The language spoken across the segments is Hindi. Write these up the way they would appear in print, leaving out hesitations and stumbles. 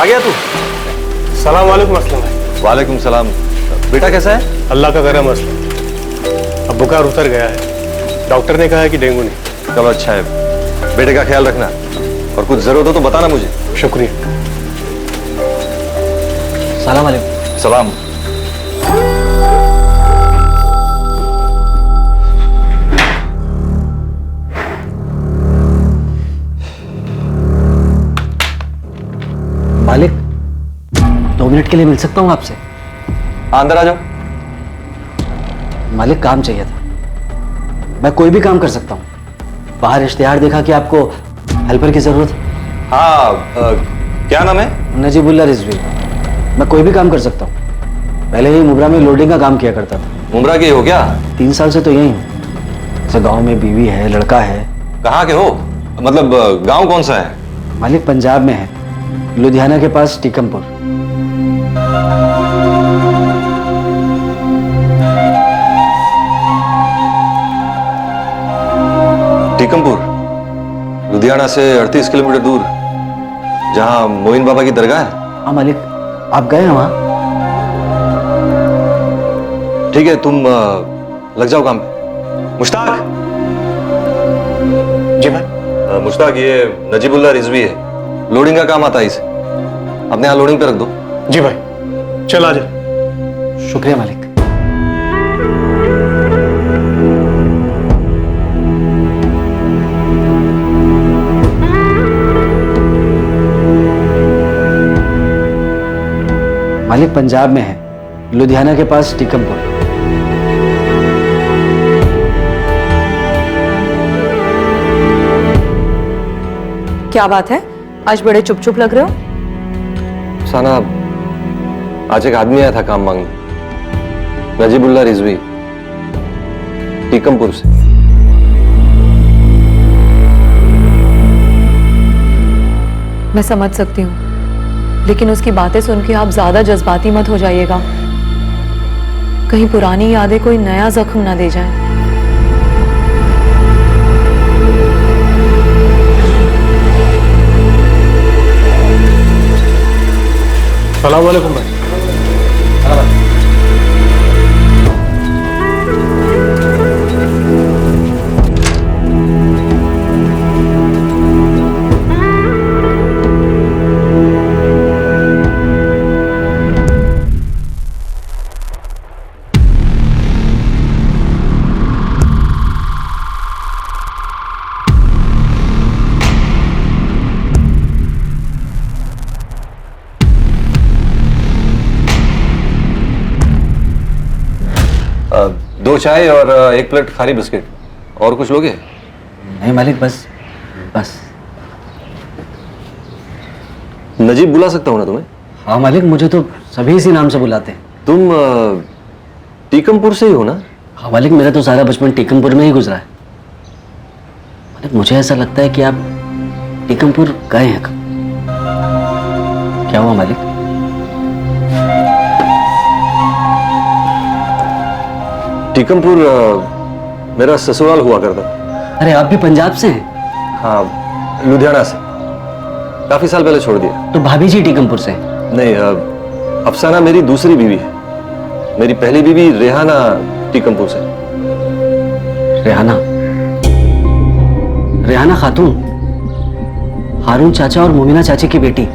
आ गया तू? सलाम वालेकुम असलम भाई। वालेकुम सलाम। बेटा कैसा है? अल्लाह का करम असलम, अब बुखार उतर गया है। डॉक्टर ने कहा है कि डेंगू नहीं। चलो अच्छा है, बेटे का ख्याल रखना और कुछ जरूरत हो तो बताना मुझे। शुक्रिया। सलाम वालेकुम। सलाम। मालिक, 2 मिनट के लिए मिल सकता हूँ आपसे? अंदर आ जाओ। मालिक, काम चाहिए था। मैं कोई भी काम कर सकता हूँ। बाहर इश्तिहार देखा कि आपको हेल्पर की जरूरत है। हाँ, क्या नाम है? नजीबुल्ला रिजवी। मैं कोई भी काम कर सकता हूँ। पहले ही मुब्रा में लोडिंग का काम किया करता था। उम्रा के हो क्या? 3 साल से तो यही हूँ। जैसे गाँव में बीवी है, लड़का है। कहाँ के हो? मतलब गांव कौन सा है? मालिक, पंजाब में है, लुधियाना के पास टीकमपुर। टीकमपुर लुधियाना से 38 किलोमीटर दूर, जहां मोइन बाबा की दरगाह है। हाँ मालिक, आप गए हैं वहाँ? ठीक है, तुम लग जाओ काम पे। मुश्ताक। जी भाई। मुश्ताक, ये नजीबुल्ला रिजवी है, लोडिंग का काम आता है इसे। अपने यहाँ लोडिंग पे रख दो। जी भाई, चल आ जा। शुक्रिया मालिक। मालिक पंजाब में है, लुधियाना के पास टीकमपुर। क्या बात है, आज बड़े चुप चुप लग रहे हो? साना, आज एक आदमी आया था काम मांगने। नजीबुल्ला रिजवी, टीकमपुर से। मैं समझ सकती हूँ, लेकिन उसकी बातें सुन के आप ज्यादा जज्बाती मत हो जाइएगा। कहीं पुरानी यादें कोई नया जख्म ना दे जाएं। सलाम वालेकुम भाई। दो चाय और 1 प्लेट खाली बिस्किट। और कुछ लोगे? नहीं मालिक, बस बस। नजीब बुला सकता हूं ना तुम्हें? हाँ मालिक, मुझे तो सभी इसी नाम से बुलाते हैं। तुम टीकमपुर से ही हो ना? हाँ मालिक, मेरा तो सारा बचपन टीकमपुर में ही गुजरा है। मालिक, मुझे ऐसा लगता है कि आप टीकमपुर गए हैं कब। क्या हुआ मालिक? टीकमपुर मेरा ससुराल हुआ करता। अरे आप भी पंजाब से हैं? हाँ, लुधियाना से। काफी साल पहले छोड़ दिया। तो भाभी जी टीकमपुर से हैं? नहीं, अफसाना मेरी दूसरी बीवी है। मेरी पहली बीवी रेहाना टीकमपुर से। रेहाना? रेहाना खातून, हारून चाचा और मोमिना चाची की बेटी,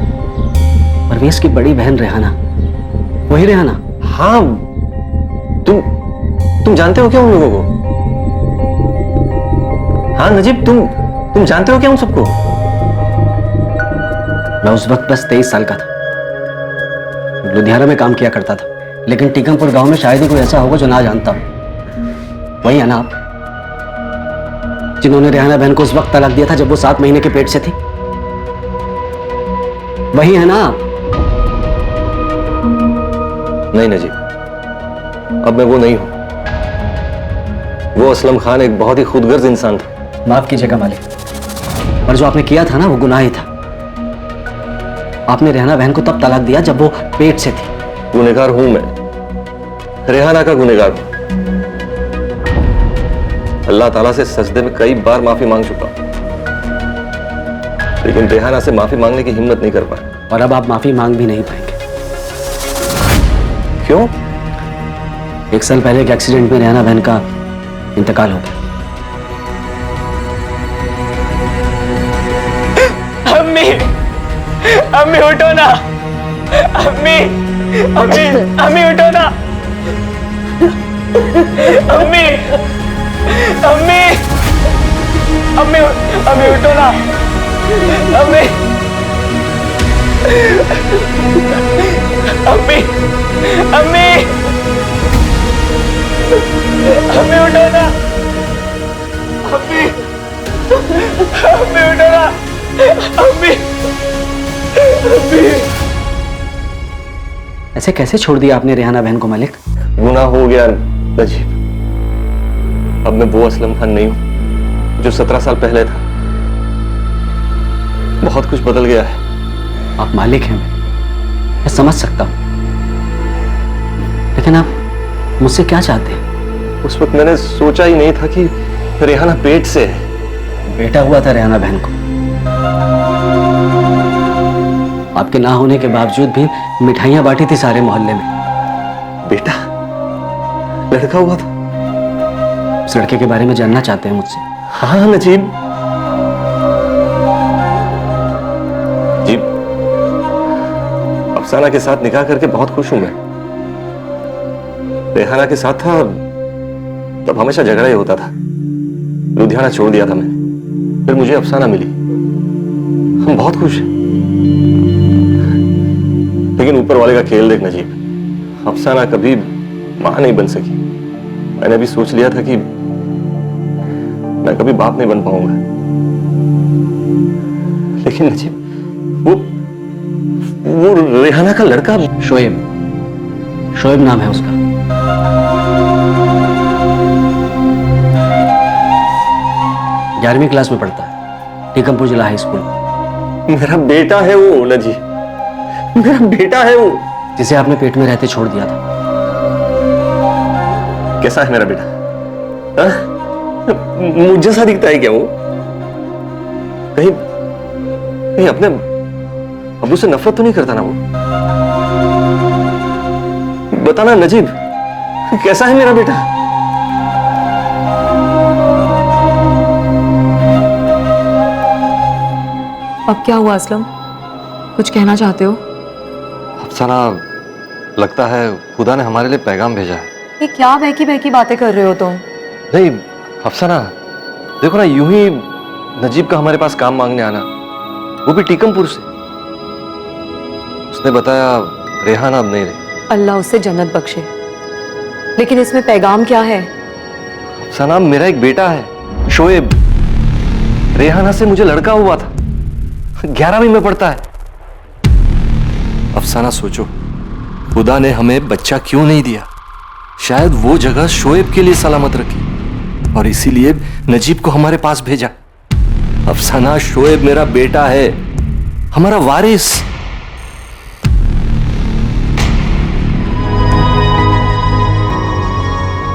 परवेज की बड़ी बहन रेहाना, वही रेहाना? हाँ, तुम जानते हो क्या उन लोगों को? हाँ नजीब, तुम जानते हो क्या उन सबको? मैं उस वक्त बस 23 साल का था। लुधियाना में काम किया करता था, लेकिन टीकमपुर गांव में शायद ही कोई ऐसा होगा जो ना जानता हो। वही है ना आप, जिन्होंने रेहाना बहन को उस वक्त तलाक दिया था जब वो 7 महीने के पेट से थी? वही है ना आप? नहीं नजीब, अब मैं वो नहीं हूं। वो असलम खान एक बहुत ही खुदगर्ज इंसान था। माफ कीजिएगा मालिक, पर जो आपने किया था ना वो गुनाह ही था। आपने रेहाना बहन को तब तलाक दिया जब वो पेट से थी। गुनहगार हूं मैं, रेहाना का गुनहगार हूं। अल्लाह ताला से सजदे में कई बार माफी मांग चुका हूं, लेकिन रेहाना से माफी मांगने की हिम्मत नहीं कर पाया। और अब आप माफी मांग भी नहीं पाएंगे। क्यों? 1 साल पहले एक एक्सीडेंट में रेहाना बहन का इंतकाल हो गया। अम्मी, अम्मी उठो ना, अम्मी, अम्मी, अम्मी उठो ना, अम्मी, अम्मी, अम्मी, अम्मी उठो ना, अम्मी, अम्मी, अम्मी, अम्मी उठो ना, अम्मी, अम्मी उठो ना, अम्मी, अम्मी। ऐसे कैसे छोड़ दिया आपने रेहाना बहन को मलिक? गुनाह हो गया नजीब। अब मैं वो असलम खान नहीं हूं जो 17 साल पहले था। बहुत कुछ बदल गया है। आप मालिक हैं, मैं समझ सकता हूं, लेकिन आप मुझसे क्या चाहते हैं? उस वक्त मैंने सोचा ही नहीं था कि रेहाना पेट से है। बेटा हुआ था रेहाना बहन को, आपके ना होने के बावजूद भी मिठाइयां बांटी थी सारे मोहल्ले में। बेटा? लड़का हुआ था? उस लड़के के बारे में जानना चाहते हैं मुझसे? हाँ नजीब जी, अफसाना के साथ निकाह करके बहुत खुश हूं मैं। रेहाना के साथ था तब हमेशा झगड़ा ही होता था। लुधियाना छोड़ दिया था मैंने, फिर मुझे अफसाना मिली। हम बहुत खुश हैं, लेकिन ऊपर वाले का खेल देख नजीब, अफसाना कभी मां नहीं बन सकी। मैंने भी सोच लिया था कि मैं कभी बाप नहीं बन पाऊंगा, लेकिन नजीब वो रेहाना का लड़का शोएब, शोएब नाम है उसका। 11वीं क्लास में पढ़ता है, टीकमपुर जिला हाई स्कूल। मेरा बेटा है वो नजी, मेरा बेटा है वो, जिसे आपने पेट में रहते छोड़ दिया था। कैसा है मेरा बेटा? हाँ? मुझ जैसा दिखता है क्या वो? कहीं कहीं अपने अब्बू से नफरत तो नहीं करता ना वो? बताना नजीब, कैसा है मेरा बेटा? अब क्या हुआ असलम, कुछ कहना चाहते हो? अफसाना, लगता है खुदा ने हमारे लिए पैगाम भेजा है। ये क्या बहकी बहकी बातें कर रहे हो तुम? नहीं अफसाना, देखो ना, यूं ही नजीब का हमारे पास काम मांगने आना, वो भी टीकमपुर से। उसने बताया रेहाना अब नहीं रही। अल्लाह उसे जन्नत बख्शे, लेकिन इसमें पैगाम क्या है? अफसाना, मेरा एक बेटा है शोएब, रेहाना से मुझे लड़का हुआ था, 11वीं में पढ़ता है। अफसाना सोचो, खुदा ने हमें बच्चा क्यों नहीं दिया? शायद वो जगह शोएब के लिए सलामत रखी और इसीलिए नजीब को हमारे पास भेजा। अफसाना, शोएब मेरा बेटा है, हमारा वारिस।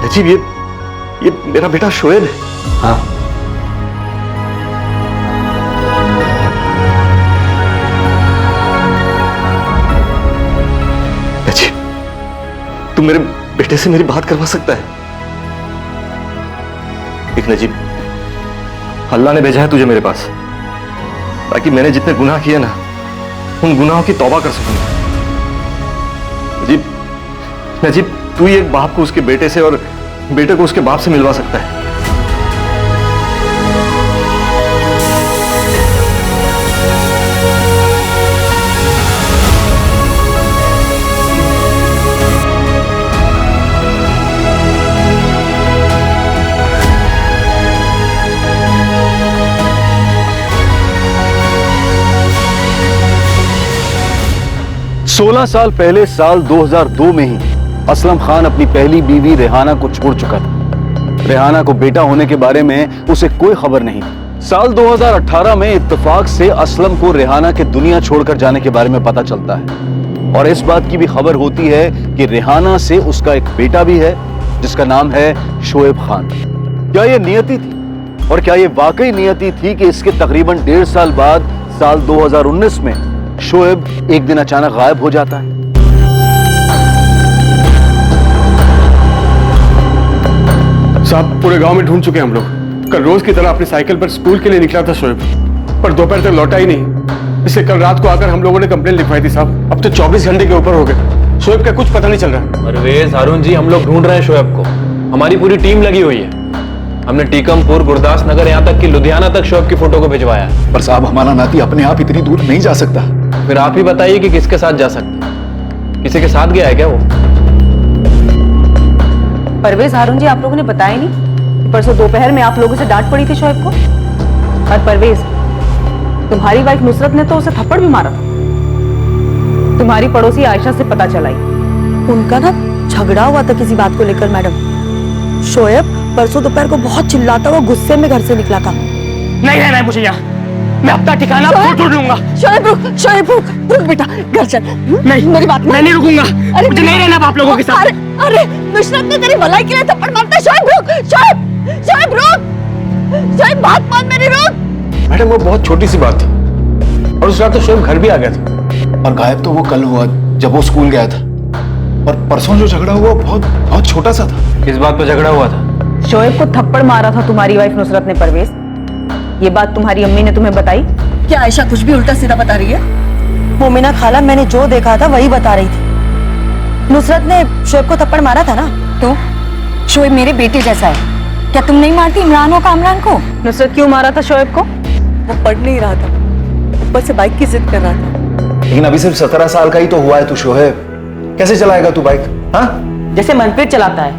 नजीब, ये मेरा बेटा शोएब है। हाँ, नजीब, तू मेरे बेटे से मेरी बात करवा सकता है? एक नजीब, अल्लाह ने भेजा है तुझे मेरे पास, ताकि मैंने जितने गुनाह किए ना, उन गुनाहों की तौबा कर सकूं। नजीब, नजीब, तू ही एक बाप को उसके बेटे से और बेटे को उसके बाप से मिलवा सकता है। 16 साल पहले साल 2002 में ही असलम खान अपनी पहली बीवी रेहाना को छोड़ चुका था। रेहाना को बेटा होने के बारे में उसे कोई खबर नहीं थी। साल 2018 में इत्तेफाक से असलम को रेहाना के दुनिया छोड़कर जाने के बारे में पता चलता है और इस बात की भी खबर होती है कि रेहाना से उसका एक बेटा भी है जिसका नाम है शोएब खान। क्या यह नियति थी और क्या यह वाकई नियति थी कि इसके तकरीबन 1.5 साल बाद साल 2019 में शोएब एक दिन अचानक गायब हो जाता है। साहब पूरे गांव में ढूंढ चुके हैं हम लोग। कल रोज की तरह अपनी साइकिल पर स्कूल के लिए निकला था शोएब, पर दोपहर तक लौटा ही नहीं। इसलिए कल रात को आकर हम लोगों ने कंप्लेंट लिखवाई थी साहब। अब तो 24 घंटे के ऊपर हो गए, शोएब का कुछ पता नहीं चल रहा। परवेज, हारून जी, हम लोग ढूंढ रहे हैं शोएब को। हमारी पूरी टीम लगी हुई है। हमने टीकमपुर, गुरदास नगर, यहाँ तक कि लुधियाना तक शोएब की फोटो को भिजवाया है। पर साहब हमारा नाती अपने आप इतनी दूर नहीं जा सकता। फिर आप ही बताइए कि किसके साथ जा सकते हैं? किसी के साथ गया है क्या वो? परवेज, हारून जी, आप लोगों ने बताया नहीं कि परसों दोपहर में आप लोगों से डांट पड़ी थी शोएब को। और परवेज, तुम्हारी वाइफ नुसरत ने तो उसे थप्पड़ भी मारा था। तुम्हारी पड़ोसी आयशा से पता चला ही। उनका ना झगड़ा हुआ था किसी बात को लेकर मैडम। शोएब परसों दोपहर को बहुत चिल्लाता हुआ गुस्से में घर से निकला था। नहीं रहना है मुझे यहाँ, मैं अपना ठिकाना खुद ढूंढ लूंगा। शोएब रुक, शोएब रुक, रुक बेटा, घर चल। नहीं, मेरी बात मैं नहीं रुकूंगा। अरे मुझे नहीं रहना आप लोगों के साथ। अरे नुसरत ने तेरी भलाई के लिए थप्पड़ मारता है। शोएब रुक, शोएब, शोएब रुक, शोएब बात मान मेरी, रुक। मैडम वो बहुत छोटी सी बात थी, और उस रात तो शोएब घर भी आ गया था। और गायब तो वो कल हुआ जब वो स्कूल गया था, और परसों जो झगड़ा हुआ बहुत छोटा सा था। किस बात पर झगड़ा हुआ था? शोएब को थप्पड़ मारा था तुम्हारी वाइफ नुसरत ने। परवेज, ये बात तुम्हारी अम्मी ने तुम्हें बताई? क्या आयशा कुछ भी उल्टा सीधा बता रही है? मोमिना खाला, मैंने जो देखा था वही बता रही थी। नुसरत ने शोएब को थप्पड़ मारा था ना। तो शोएब मेरे बेटे जैसा है, क्या तुम नहीं मारती इमरान और कामरान को? नुसरत क्यों मारा था शोएब को? वो पढ़ नहीं रहा था, ऊपर से बाइक की जिद कर रहा था। लेकिन अभी सिर्फ 17 साल का ही तो हुआ है तू शोएब, कैसे चलाएगा तू बाइक? हाँ, जैसे मनप्रीत चलाता है,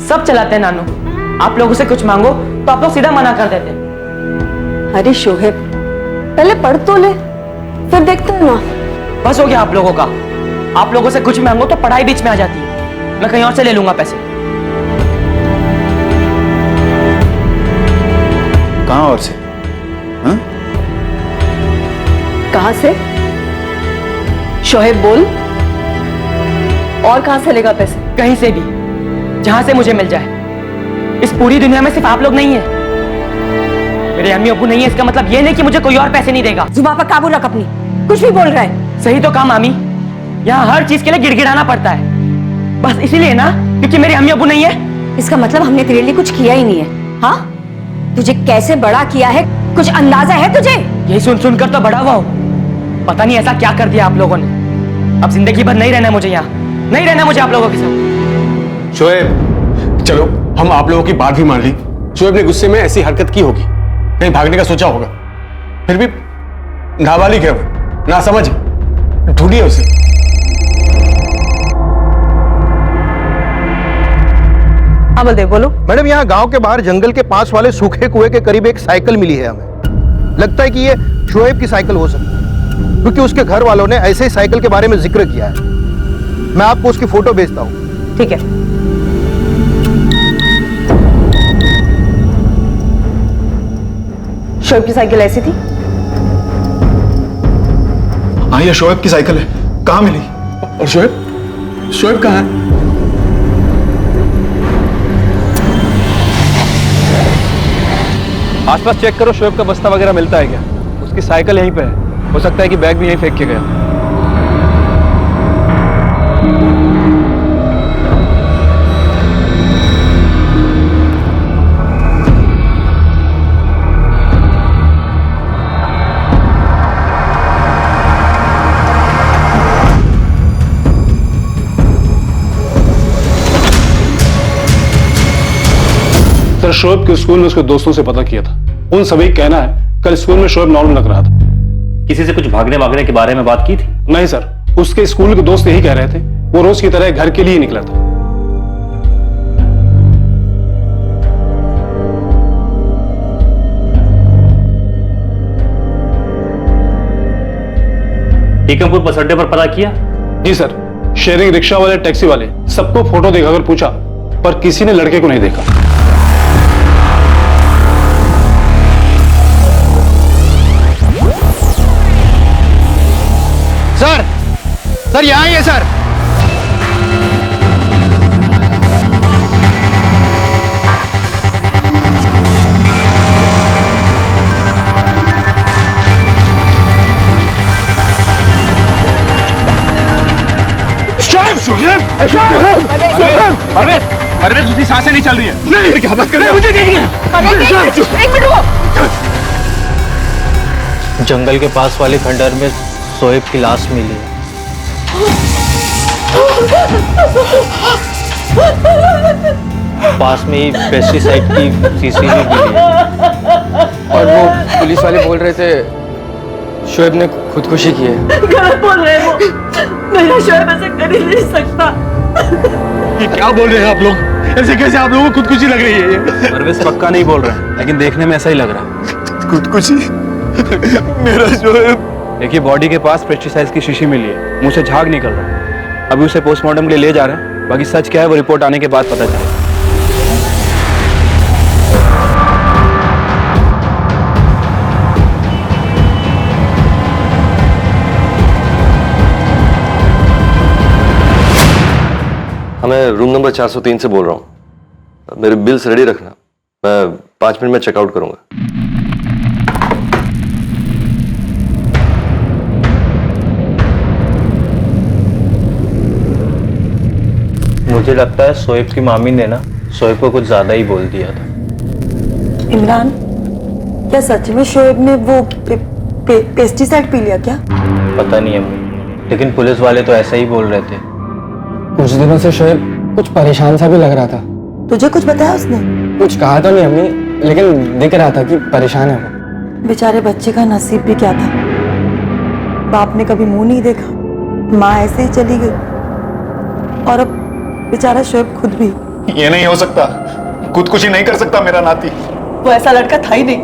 सब चलाते हैं नानू। आप लोगों से कुछ मांगो तो आप लोग सीधा मना कर देते हैं। अरे शोएब, पहले पढ़ तो ले, फिर देखते हैं ना। बस हो गया आप लोगों का। आप लोगों से कुछ मांगो तो पढ़ाई बीच में आ जाती है। मैं कहीं और से ले लूंगा पैसे। कहां और से? हाँ? कहां से? शोएब बोल, और कहां से लेगा पैसे? कहीं से भी, जहां से मुझे मिल जाए। इस पूरी दुनिया में सिर्फ आप लोग नहीं है। मेरे अम्मी अब्बू नहीं है, इसका मतलब ये नहीं कि मुझे कोई और पैसे नहीं देगा। जुबान पर काबू रख अपनी, कुछ भी बोल रहा है। सही तो कहा मामी, यहाँ हर चीज के लिए गिड़गिड़ाना पड़ता है। बस इसीलिए ना, क्योंकि मेरे अम्मी अब्बू नहीं है। इसका मतलब हमने तेरे लिए कुछ किया ही नहीं है। हाँ, तुझे कैसे बड़ा किया है कुछ अंदाजा है तुझे? यही सुन सुनकर तो बड़ा हुआ हो। पता नहीं ऐसा क्या कर दिया आप लोगों ने। अब जिंदगी भर नहीं रहना मुझे यहाँ, नहीं रहना मुझे आप लोगों के साथ। शोएब, चलो हम आप लोगों की बात भी मान ली। शोएब ने गुस्से में ऐसी हरकत की होगी, कहीं भागने का सोचा होगा। फिर भी नाबालिग है वो, ना समझ, ढूंढिए उसे। हाँ बलदेव, बोलो। मैडम, यहाँ गांव के बाहर जंगल के पास वाले सूखे कुएं के करीब एक साइकिल मिली है हमें। लगता है कि ये शोएब की साइकिल हो सकती है, क्योंकि उसके घर वालों ने ऐसे ही साइकिल के बारे में जिक्र किया है। मैं आपको उसकी फोटो भेजता हूँ। ठीक है। शोएब की साइकिल ऐसी थी? हाँ, ये शोएब की साइकिल है। कहाँ मिली? और शोएब, शोएब कहाँ है? आसपास चेक करो, शोएब का बस्ता वगैरह मिलता है क्या? उसकी साइकिल यहीं पे है, हो सकता है कि बैग भी यहीं फेंक के गया। सर, शोएब के स्कूल में उसके दोस्तों से पता किया था। उन सभी का कहना है कल स्कूल में शोएब नॉर्मल लग रहा था। किसी से कुछ भागने भागने के बारे में बात की थी? नहीं सर, उसके स्कूल के दोस्त यही कह रहे थे, वो रोज की तरह घर के लिए निकला था। टीकमपुर बस अड्डे पर पता किया? जी सर, शेयरिंग रिक्शा वाले, टैक्सी वाले सबको फोटो दिखाकर पूछा, पर किसी ने लड़के को नहीं देखा। सर यहाँ ही है सर। परवेज उसकी सांसें नहीं चल रही है। नहीं, क्या बात कर रहे हैं? मुझे देखिए। एक मिनट रुको। जंगल के पास वाले खंडहर में शोएब की लाश मिली है। पास में ही पेस्टिसाइड की शीशी भी मिली है। और वो पुलिस वाले बोल रहे थे शोएब ने खुदकुशी की है। गलत बोल रहे हैं वो। मेरा शोएब ऐसा कर ही नहीं सकता। ये क्या बोल रहे हैं आप लोग? ऐसे कैसे आप लोगों को खुदकुशी लग रही है? परवेज पक्का नहीं बोल रहे हैं, लेकिन देखने में ऐसा ही लग रहा है। खुदकुशी? मेरा शोएब। देखिए, बॉडी के पास पेस्टिसाइड्स की शीशी मिली है, मुंह से झाग निकल रहा है। अभी उसे पोस्टमार्टम के लिए ले जा रहे हैं, बाकी सच क्या है वो रिपोर्ट आने के बाद पता चलेगा। मैं रूम नंबर 403 से बोल रहा हूँ। मेरे बिल्स रेडी रखना, मैं 5 मिनट में चेकआउट करूंगा। मुझे लगता है शोएब की मामी ने ना शोएब को कुछ ज्यादा ही बोल दिया था। इमरान, क्या सच में शोएब ने वो पेस्टिसाइड पी लिया क्या? पता नहीं अम्मी, लेकिन पुलिस वाले तो ऐसा ही बोल रहे थे। कुछ दिनों से शोएब कुछ परेशान सा भी लग रहा था। तुझे कुछ बताया उसने? कुछ कहा तो नहीं अम्मी, लेकिन दिख रहा था कि परेशान है वो। बेचारे बच्चे का नसीब भी क्या था। बाप ने कभी मुंह नहीं देखा, माँ ऐसे ही चली गई, और अब बेचारा शोएब खुद भी। ये नहीं हो सकता, खुदकुशी नहीं कर सकता मेरा नाती। वो ऐसा लड़का था ही नहीं,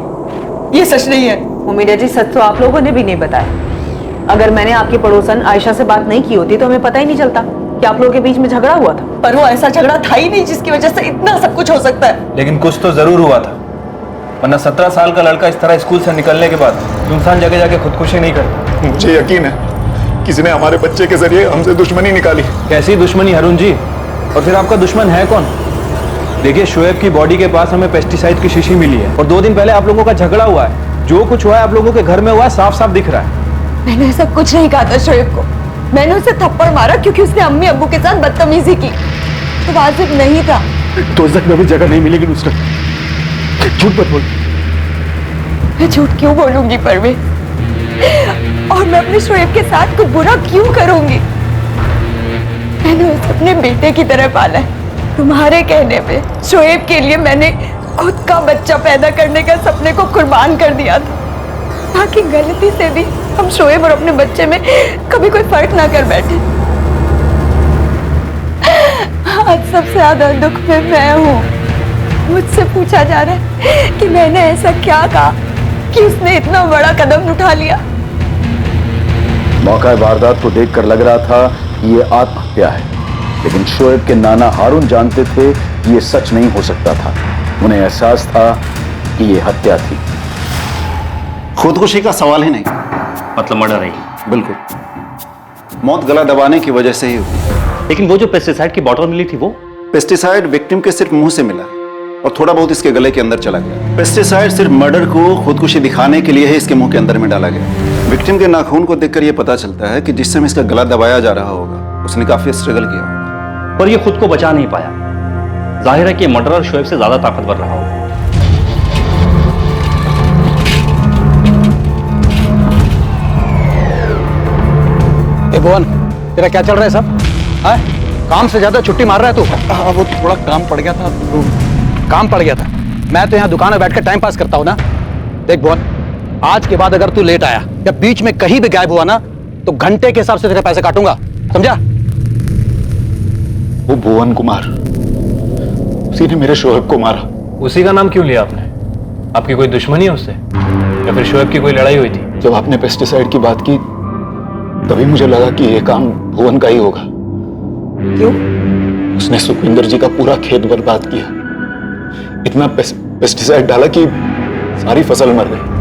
ये सच नहीं है। उम्मीद है जी, सच तो आप लोगों ने भी नहीं बताया। अगर मैंने आपकी पड़ोसन आयशा से बात नहीं की होती तो हमें पता ही नहीं चलता कि आप लोगों के बीच में झगड़ा हुआ था। पर वो ऐसा झगड़ा था ही नहीं जिसकी वजह से इतना सब कुछ हो सकता है। लेकिन कुछ तो जरूर हुआ था, वरना 17 साल का लड़का इस तरह स्कूल से निकलने के बाद सुनसान जगह जाके खुदकुशी नहीं करता। मुझे यकीन है किसी ने हमारे बच्चे के जरिए हमसे दुश्मनी निकाली। कैसी दुश्मनी हरुण जी? और फिर आपका दुश्मन है कौन? देखिए, शोएब की बॉडी के पास हमें पेस्टिसाइड की शीशी मिली है, और 2 दिन पहले आप लोगों का झगड़ा हुआ है। जो कुछ हुआ है आप लोगों के घर में हुआ है, साफ साफ दिख रहा है। मैंने ऐसा कुछ नहीं कहा था शोएब को। मैंने उसे थप्पड़ मारा क्योंकि उसने अम्मी अब्बू के साथ बदतमीजी की। तो वाजिब नहीं था। दोजख में भी जगह नहीं मिलेगी नुसरत, झूठ मत बोल। मैं झूठ क्यों बोलूंगी परवेज? और मैं अपने शोएब के साथ कुछ बुरा क्यों करूंगी? मैंने उसे अपने बेटे की तरह पाला है। तुम्हारे कहने पे शोएब के लिए मैंने खुद का बच्चा पैदा करने का सपने को कुर्बान कर दिया था, ताकि गलती से भी हम शोएब और अपने बच्चे में कभी कोई फर्क ना कर बैठे। आज सबसे ज्यादा दुख में मैं हूँ। मुझसे पूछा जा रहा है कि मैंने ऐसा क्या कहा कि उसने इतना बड़ा कदम उठा लिया। मौका वारदात को देखकर लग रहा था कि ये आत्महत्या है, लेकिन शोएब के नाना हारून जानते थे कि ये सच नहीं हो सकता था। उन्हें एहसास था कि ये हत्या थी। खुदकुशी का सवाल ही नहीं, मतलब मर्डर है। बिल्कुल मौत गला दबाने की वजह से ही हुई। लेकिन वो जो पेस्टिसाइड की बॉटल मिली थी, वो पेस्टिसाइड विक्टिम के सिर्फ मुंह से मिला और थोड़ा बहुत इसके गले के अंदर चला गया। पेस्टिसाइड सिर्फ मर्डर को खुदकुशी दिखाने के लिए ही इसके मुंह के अंदर में डाला गया। विक्टिम के नाखून को देखकर यह पता चलता है कि जिस समय इसका गला दबाया जा रहा होगा उसने काफी स्ट्रगल किया होगा, पर ये खुद को बचा नहीं पाया। जाहिर है कि मर्डरर शोएब से ज्यादा ताकतवर रहा होगा। भुवन, तेरा क्या चल रहा है सब? हाँ? काम से ज्यादा छुट्टी मार रहा है तू? हाँ, वो थोड़ा काम पड़ गया था। काम पड़ गया था? मैं तो यहाँ दुकान में बैठकर टाइम पास करता हूँ ना। देख भुवन, आज के बाद अगर तू लेट आया या बीच में कहीं भी गायब हुआ ना, तो घंटे के हिसाब से तेरे पैसे काटूंगा, समझा? वो भुवन कुमार, उसी ने मेरे शोएब को मारा। उसी का नाम क्यों लिया आपने? आपकी कोई दुश्मनी है उससे, या फिर शोएब की कोई लड़ाई हुई थी? जब आपने पेस्टिसाइड की बात की तभी मुझे लगा कि यह काम भुवन का ही होगा। क्यों? उसने सुखविंदर जी का पूरा खेत बर्बाद किया। इतना पेस्टिसाइड डाला कि सारी फसल मर गई।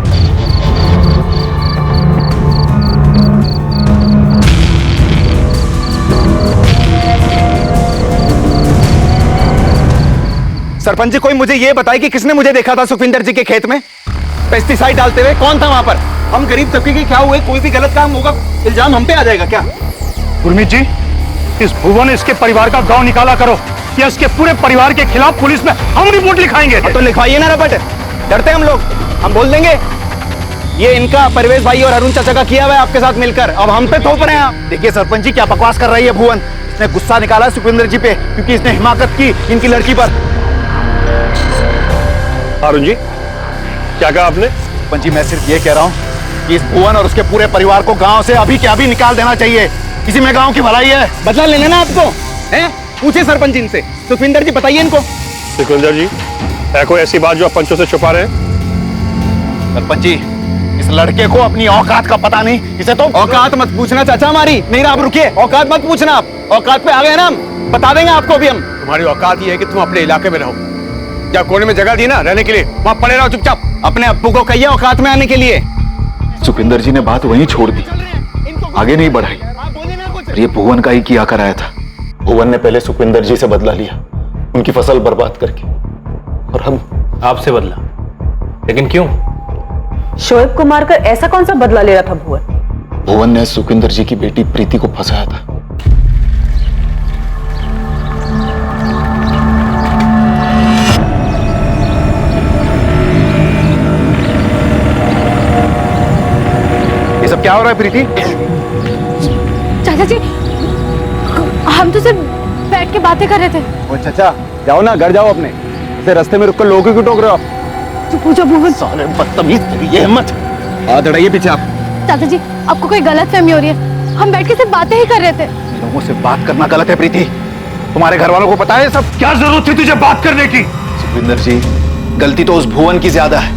सरपंच जी, कोई मुझे ये बताए कि किसने मुझे देखा था सुखविंदर जी के खेत में पेस्टिसाइड डालते हुए? कौन था वहां पर? हम गरीब तबके के क्या हुए? कोई भी गलत काम होगा इल्जाम हम पे आ जाएगा क्या? गुरमीत जी, इस भुवन इसके परिवार का गांव निकाला करो या इसके पूरे परिवार के खिलाफ पुलिस में हम रिपोर्ट लिखाएंगे। तो लिखवाइए ना रपट, डरते हम लोग, हम बोल देंगे ये इनका परवेज भाई और अरुण चाचा का किया हुआ है आपके साथ मिलकर, अब हम पे थोप रहे हैं आप। देखिए सरपंच जी क्या बकवास कर रही है भुवन, इसने गुस्सा निकाला सुखविंदर जी पे क्योंकि इसने हिमाकत की इनकी लड़की पर। अरुण जी क्या कहा आपने? सरपंच जी मैं सिर्फ ये कह रहा हूँ कि इस भुवन और उसके पूरे परिवार को गांव से अभी के अभी निकाल देना चाहिए, इसी में गांव की भलाई है। बदला लेना ना आपको हैं? पूछिए सरपंच जी इनसे, सुखविंदर जी बताइए इनको। सुखविंदर जी है कोई ऐसी बात जो आप पंचों से छुपा रहे हैं? सरपंच जी इस लड़के को अपनी औकात का पता नहीं, इसे तो औकात मत पूछना चाचा हमारी। नहीं आप रुकिए, औकात मत पूछना, आप औकात पे आ गए ना हम, बता देंगे आपको भी हम। तुम्हारी औकात ये है कि तुम अपने इलाके में रहो, क्या कोने में जगह दी ना रहने के लिए, वहां पड़े रहो चुपचाप। अपने अप्पू को कहिए औकात में आने के लिए। सुखविंदर जी ने बात वहीं छोड़ दी, आगे नहीं बढ़ाई। और ये भुवन का ही किया कराया था। भुवन ने पहले सुखविंदर जी से बदला लिया, उनकी फसल बर्बाद करके, और हम आपसे बदला, लेकिन क्यों? शोएब को मारकर ऐसा कौन सा बदला ले रहा था भुवन? भुवन ने सुखविंदर जी की बेटी प्रीति को फंसाया था। ये सब क्या हो रहा है प्रीति? चाचा जी हम तो सिर्फ बैठ के बातें कर रहे थे। ओ चाचा जाओ ना, घर जाओ अपने, इसे रास्ते में रुककर लोगों क्यों टोक रहे हो आप? पूछो भुवन। साले बदतमीज, ये हिम्मत। हाथ अड़ाइए पीछे आप। चाचा जी आपको कोई गलतफहमी हो रही है, हम बैठ के सिर्फ बातें ही कर रहे थे। लोगों से बात करना गलत है प्रीति, तुम्हारे घर वालों को पता है सब? क्या जरूरत थी तुझे बात करने की? सुखविंदर जी गलती तो उस भुवन की ज्यादा है,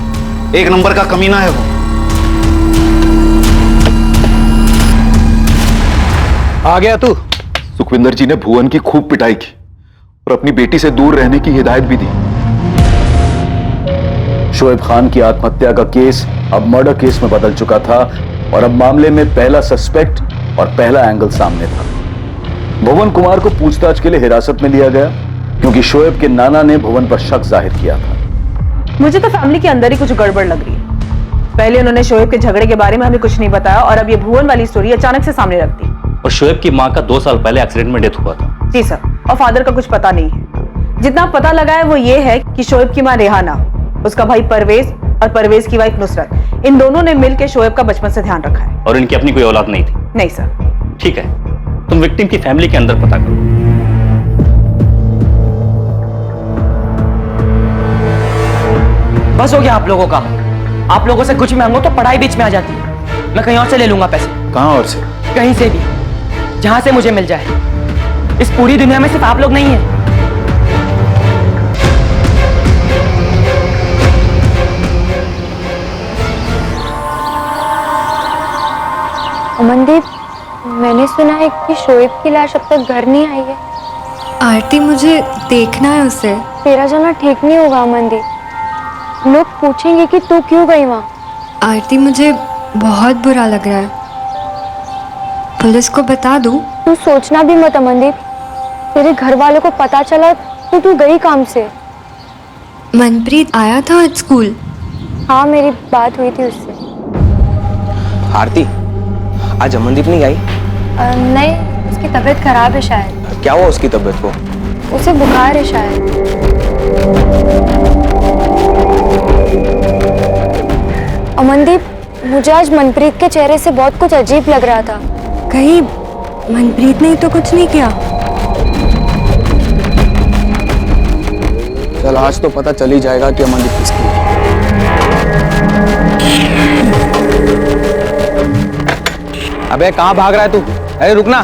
एक नंबर का कमीना है वो। आ गया तू? सुखविंदर जी ने भुवन की खूब पिटाई की और अपनी बेटी से दूर रहने की हिदायत भी दी। शोएब खान की आत्महत्या का केस अब मर्डर केस में बदल चुका था और अब मामले में पहला सस्पेक्ट और पहला एंगल सामने था। भुवन कुमार को पूछताछ के लिए हिरासत में लिया गया क्योंकि शोएब के नाना ने भुवन पर शक जाहिर किया था। मुझे तो फैमिली के अंदर ही कुछ गड़बड़ लग रही है। पहले उन्होंने शोएब के झगड़े के बारे में हमें कुछ नहीं बताया और अब ये भुवन वाली स्टोरी अचानक से सामने रख दी। और शोएब की माँ का 2 साल पहले एक्सीडेंट में डेथ हुआ था। जी सर, और फादर का कुछ पता नहीं है। जितना पता लगा है वो ये है कि शोएब की माँ रेहाना, उसका भाई परवेज और परवेज की वाइफ नुसरत, इन दोनों ने मिलकर शोएब का बचपन से ध्यान रखा है। और इनकी अपनी कोई औलाद नहीं थी? नहीं सर। ठीक है, तुम विक्टिम की फैमिली के अंदर पता करो। बस हो गया आप लोगों का, आप लोगों से कुछ मांगो तो पढ़ाई बीच में आ जाती है। मैं कहीं और से ले लूंगा पैसे। कहां और से? कहीं से भी, जहां से मुझे मिल जाए। इस पूरी दुनिया में सिर्फ आप लोग नहीं हैं। अमनदीप, मैंने सुना है कि शोएब की लाश अब तक घर नहीं आई है। आरती मुझे देखना है उसे। तेरा जाना ठीक नहीं होगा अमनदीप, लोग पूछेंगे कि तू क्यों गई वहाँ। आरती मुझे बहुत बुरा लग रहा है, पुलिस को बता दूं? तू सोचना भी मत अमनदीप, तेरे घर वालों को पता चला तो तू गई काम से। मनप्रीत आया था आज स्कूल? हाँ मेरी बात हुई थी उससे। आरती आज अमनदीप नहीं आई? नहीं, उसकी तबीयत खराब है शायद। क्या हुआ उसकी तबीयत को? उसे बुखार है शायद। अमनदीप, मुझे आज मनप्रीत के चेहरे से बहुत कुछ अजीब लग रहा था। कहीं मनप्रीत ने तो कुछ नहीं किया? चल आज तो पता चल ही जाएगा कि अमनदीप किसकी है। अबे कहाँ भाग रहा है तू? अरे रुकना।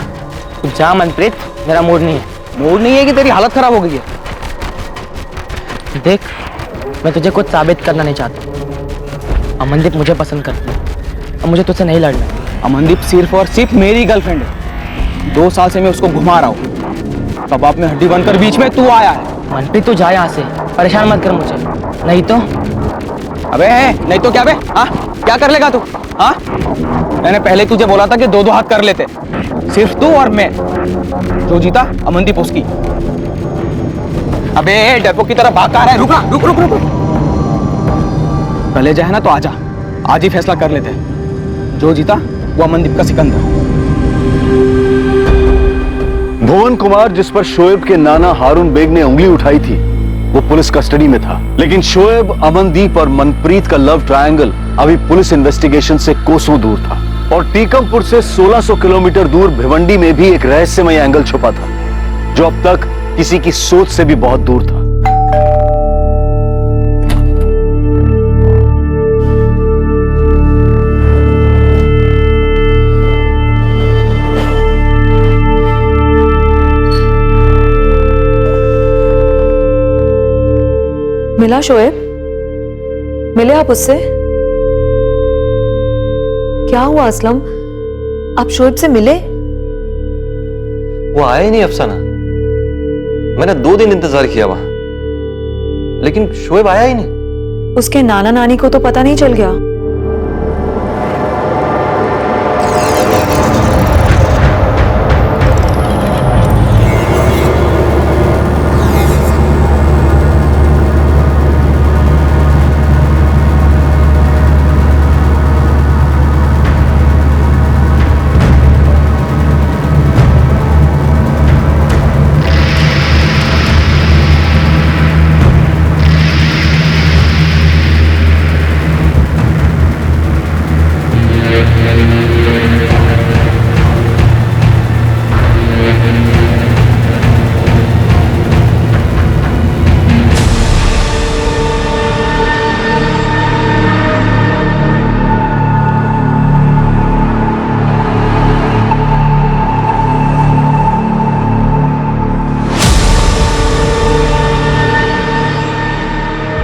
तू जा मनप्रीत, मेरा मूड नहीं है। मूड नहीं है कि तेरी हालत खराब हो गई है? देख, मैं तुझे कुछ साबित करना नहीं चाहता। अमनदीप मुझे पसंद करती है और मुझे तुझसे नहीं लड़ना। अमनदीप सिर्फ और सिर्फ मेरी गर्लफ्रेंड है। 2 साल से मैं उसको घुमा रहा हूँ, कबाब में हड्डी बनकर बीच में तू आया है। मनप्रीत तू जा यहाँ से, परेशान मत कर मुझे, नहीं तो। अबे नहीं तो क्या बे? हाँ क्या कर लेगा तू? हाँ मैंने पहले तुझे बोला था कि 2-2 हाथ कर लेते, सिर्फ तू और मैं। जो जीता अमनदीप उसकी। अबे डेपो की तरह भागा रहा है, रुक रुक रुक रुक। कलेजा है ना तो आजा, आज ही फैसला कर लेते हैं। जो जीता वो अमनदीप का सिकंदर। भुवन कुमार, जिस पर शोएब के नाना हारून बेग ने उंगली उठाई थी, वो पुलिस कस्टडी में था। लेकिन शोएब, अमनदीप और मनप्रीत का लव ट्रायंगल अभी पुलिस इन्वेस्टिगेशन से कोसों दूर था। और टीकमपुर से 1600 किलोमीटर दूर भिवंडी में भी एक रहस्यमय एंगल छुपा था, जो अब तक किसी की सोच से भी बहुत दूर था। मिला शोएब? मिले आप उससे? क्या हुआ असलम? आप शोएब से मिले? वो आया ही नहीं अफसाना। मैंने 2 दिन इंतजार किया वहां, लेकिन शोएब आया ही नहीं। उसके नाना नानी को तो पता नहीं चल गया?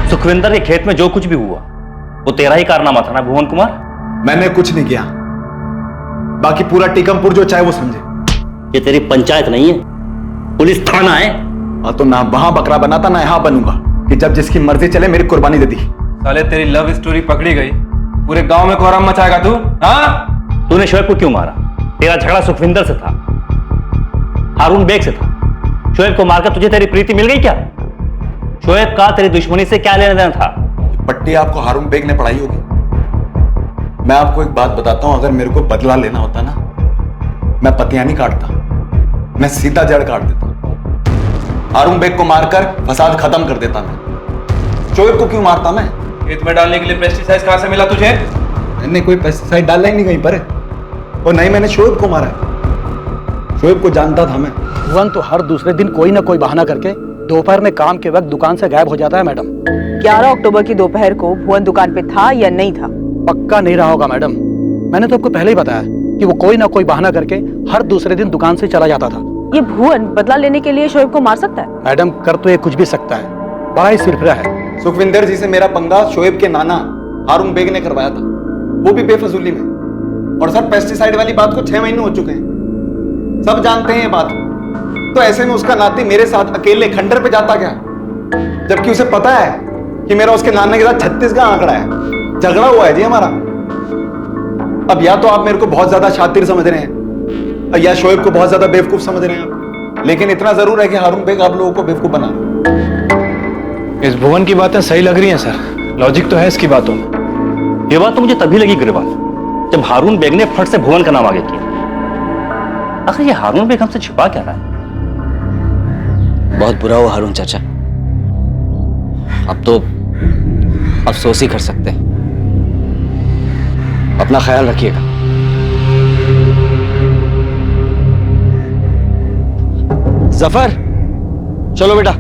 सुखविंदर के खेत में जो कुछ भी हुआ वो तेरा ही कारनामा था ना भुवन कुमार? मैंने कुछ नहीं किया, बाकी पूरा टीकमपुर जो चाहे वो समझे। ये तेरी पंचायत नहीं है, पुलिस थाना है। तो ना वहां बकरा बनाता ना यहां बनूंगा कि जब जिसकी मर्जी चले मेरी कुर्बानी दे दी। साले तेरी लव स्टोरी पकड़ी गई, पूरे गांव में कोहराम मचाएगा तू? हाँ? तूने शोएब को क्यों मारा? तेरा झगड़ा सुखविंदर से था, हारून बेग से था। शोएब को मारकर तुझे तेरी प्रीति मिल गई क्या? शोएब का तेरी दुश्मनी से क्या लेना देना था? पट्टी आपको हारून बेग ने पढ़ाई होगी। मैं आपको एक बात बताता हूं, अगर मेरे को बदला लेना होता ना, मैं पतियां नहीं काटता, मैं सीधा जड़ काट देता। हारून बेग को मारकर फसाद खत्म कर देता मैं। शोएब को क्यों मारता मैं? खेत में डालने के लिए पेस्टिसाइड कहां से मिला तुझे? मैंने कोई पेस्टिसाइड डाला ही नहीं कहीं पर, और नहीं मैंने शोएब को मारा है। शोएब को जानता था मैं। भुवन तो हर दूसरे दिन कोई ना कोई बहाना करके दोपहर में काम के वक्त दुकान से गायब हो जाता है मैडम। 11 अक्टूबर की दोपहर को भुवन दुकान पे था या नहीं था? पक्का नहीं रहा होगा मैडम, मैंने तो आपको पहले ही बताया कि वो कोई ना कोई बहाना करके हर दूसरे दिन दुकान से चला जाता था। ये भुवन बदला लेने के लिए शोएब को मार सकता है? मैडम कर तो ये कुछ भी सकता है, बड़ा ही सिरफिरा है। सुखविंदर जी से मेरा पंगा शोएब के नाना हारून बेग ने करवाया था, वो भी बेफजूली में। और सर पेस्टिसाइड वाली बात को 6 महीने हो चुके हैं, सब जानते हैं ये बात। तो ऐसे में उसका नाती मेरे साथ अकेले खंडर पे जाता क्या, जबकि उसे पता है कि मेरा उसके नाना के साथ 36 का आंकड़ा है, झगड़ा हुआ है जी हमारा। अब या तो आप मेरे को बहुत ज्यादा शातिर समझ रहे हैं या शोएब को बहुत ज्यादा बेवकूफ समझ रहे हैं आप, लेकिन इतना जरूर है कि हारून बेग आप लोगों को बेवकूफ बना रहे। इस भुवन की बातें सही लग रही हैं सर, लॉजिक तो है इसकी बातों में। ये बात तो मुझे तभी लगी गिरवाल, जब हारून बेग ने फट से भुवन का नाम आगे किया। आखिर ये हारून बेग हमसे छिपा क्या रहा है? बहुत बुरा हुआ हारून चाचा, अब तो अफसोस ही कर सकते हैं। अपना ख्याल रखिएगा। जफर चलो बेटा।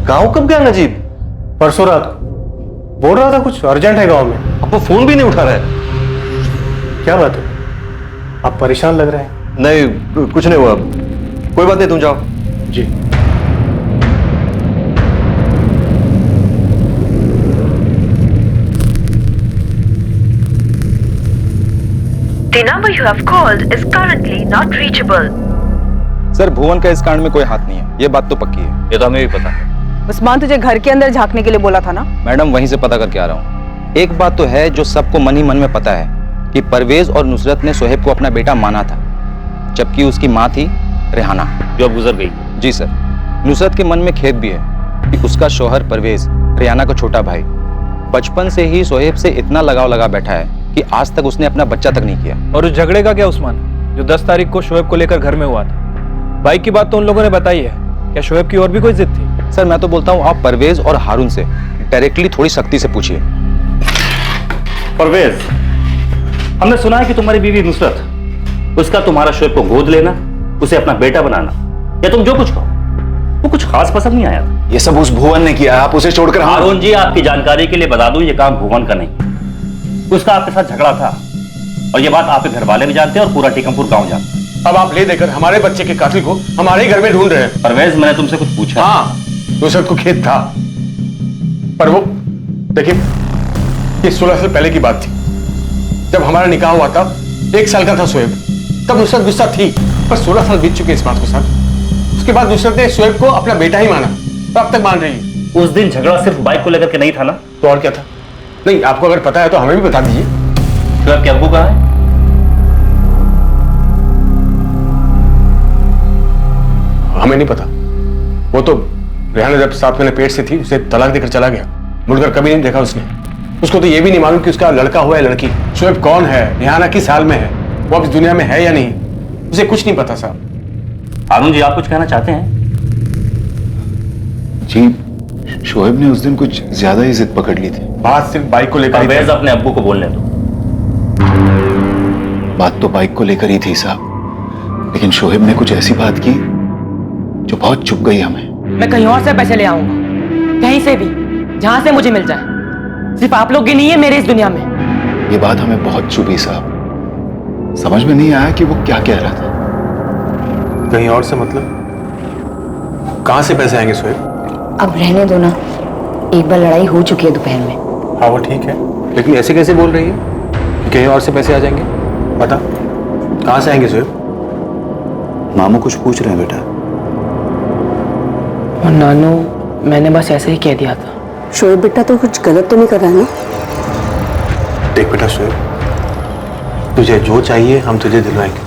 गांव कब गया नजीब? परसों रात को बोल रहा था कुछ अर्जेंट है गांव में। अब वो फोन भी नहीं उठा रहा है। क्या बात है, आप परेशान लग रहे हैं। नहीं कुछ नहीं हुआ, कोई बात नहीं, तुम जाओ। जी। The number you have called is currently not reachable. Sir Bhuvan का इस कांड में कोई हाथ नहीं है, ये बात तो पक्की है। ये तो हमें भी पता है। उस्मान तुझे घर के अंदर झांकने के लिए बोला था ना? मैडम वहीं से पता करके आ रहा हूँ। एक बात तो है जो सबको मन ही मन में पता है कि परवेज और नुसरत ने शोएब को अपना बेटा माना था, जबकि उसकी माँ थी रेहाना, जो अब गुजर गई। जी सर। नुसरत के मन में खेद भी है कि उसका शौहर परवेज रेहाना का छोटा भाई बचपन से ही शोएब से इतना लगाव लगा बैठा है कि आज तक उसने अपना बच्चा तक नहीं किया। और उस झगड़े का क्या उस्मान, जो 10 तारीख को शोएब को लेकर घर में हुआ था? बाइक की बात तो उन लोगों ने बताई है, क्या शोएब की और भी कोई जिद थी? सर मैं तो बोलता हूँ आप परवेज और हारून से डायरेक्टली थोड़ी सख्ती से पूछिए। परवेज, हमने सुना है कि तुम्हारी बीवी नुसरत, उसका तुम्हारा शोएब को गोद लेना, उसे अपना बेटा बनाना, या तुम जो कुछ कहो, वो कुछ खास पसंद नहीं आया था। ये सब उस भुवन ने किया, आप उसे छोड़कर हारून जी, आपकी जानकारी के लिए बता दूं, ये काम भुवन का नहीं, उसका आपके साथ झगड़ा था, और ये बात आपके घर वाले भी जानते हैं और पूरा टीकमपुर गांव जानता है। अब आप ले देकर हमारे बच्चे के कातिल को हमारे ही घर में ढूंढ रहे हैं। परवेज, मैंने तुमसे कुछ पूछा? हाँ, नुसरत को खेद था, पर वो देखिए, ये 16 साल पहले की बात थी। जब हमारा निकाह हुआ था, 1 साल का था शोएब, तब नुसरत गुस्सा थी, पर 16 साल बीत चुके इस बात को साथ। उसके बाद नुसरत ने शोएब को अपना बेटा ही माना, तो अब तक मान रही है। उस दिन झगड़ा सिर्फ बाइक को लेकर के नहीं था ना? तो और क्या था? नहीं, आपको अगर पता है तो हमें भी बता दीजिए। शोएब के अब्बू कहाँ है? हमें नहीं पता। वो तो रेहाना जब 7 महीने पेट से थी, उसे तलाक देकर चला गया, मुड़कर कभी नहीं देखा उसने। उसको तो ये भी नहीं मालूम कि उसका लड़का हुआ है लड़की। शोएब कौन है, रेहाना किस हाल में है, वो अब इस दुनिया में है या नहीं, उसे कुछ नहीं पता साहब। हारून जी, आप कुछ कहना चाहते हैं? जी, शोएब ने उस दिन कुछ ज्यादा ही जिद पकड़ ली थी। बात सिर्फ बाइक को लेकर। परवेज, अपने अब्बू को बोलने दो। बात तो बाइक को लेकर ही थी साहब, लेकिन शोएब ने कुछ ऐसी बात की जो बहुत चुभ गई हमें। मैं कहीं और से पैसे ले आऊंगा, कहीं से भी, जहां से मुझे मिल जाए। सिर्फ आप लोग की नहीं है मेरे इस दुनिया में। ये बात हमें बहुत चुभी साहब, समझ में नहीं आया कि वो क्या कह रहा था। कहीं और से मतलब? कहां से पैसे आएंगे शोएब? अब रहने दो ना, एक बार लड़ाई हो चुकी है दोपहर में। हाँ वो ठीक है, लेकिन ऐसे कैसे बोल रही है कि कहीं और से पैसे आ जाएंगे? बता, कहां से आएंगे शोएब? मामू कुछ पूछ रहे हैं बेटा। और नानू, मैंने बस ऐसे ही कह दिया था। शोएब बेटा तो कुछ गलत तो नहीं कर रहा ना? देख बेटा शोएब, तुझे जो चाहिए हम तुझे दिलवाएंगे,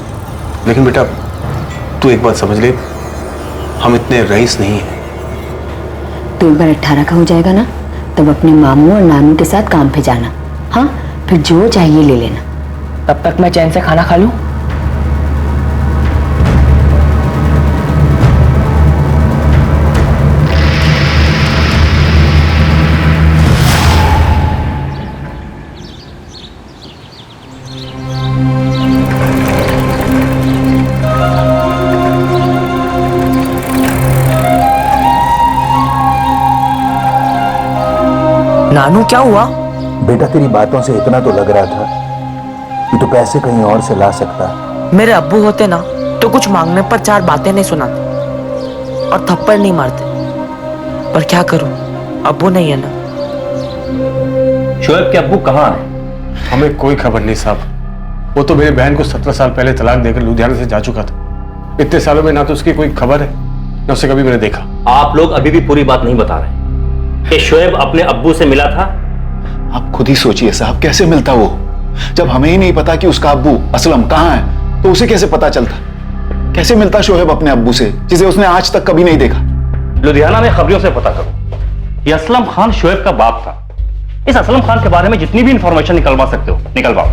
लेकिन बेटा तू एक बात समझ ले, हम इतने रईस नहीं हैं। तो एक बार 18 का हो जाएगा ना, तब अपने मामू और नानू के साथ काम पे जाना। हाँ, फिर जो चाहिए ले लेना। तब तक मैं चैन से खाना खा लूं। नानू, क्या हुआ? बेटा, तेरी बातों से इतना तो लग रहा था कि तू पैसे कहीं और से ला सकता है। मेरे अब्बू होते ना तो कुछ मांगने पर 4 बातें नहीं सुनाते और थप्पड़ नहीं मारते, पर क्या करूं, अब्बू नहीं है ना। शोएब के अब्बू कहाँ हैं? हमें कोई खबर नहीं साहब। वो तो मेरे बहन को 17 साल पहले तलाक देकर लुधियाना से जा चुका था। इतने सालों में ना तो उसकी कोई खबर है, ना उसे कभी मैंने देखा। आप लोग अभी भी पूरी बात नहीं बता रहे कि शोएब अपने अब्बू से मिला था। आप खुद ही सोचिए साहब, कैसे मिलता वो? जब हमें ही नहीं पता कि उसका अब्बू असलम कहाँ है, तो उसे कैसे पता चलता? कैसे मिलता शोएब अपने अब्बू से, जिसे उसने आज तक कभी नहीं देखा? लुधियाना में खबरों से पता करो, ये असलम खान शोएब का बाप था। इस असलम खान के बारे में जितनी भी इंफॉर्मेशन निकलवा सकते हो निकलवाओ।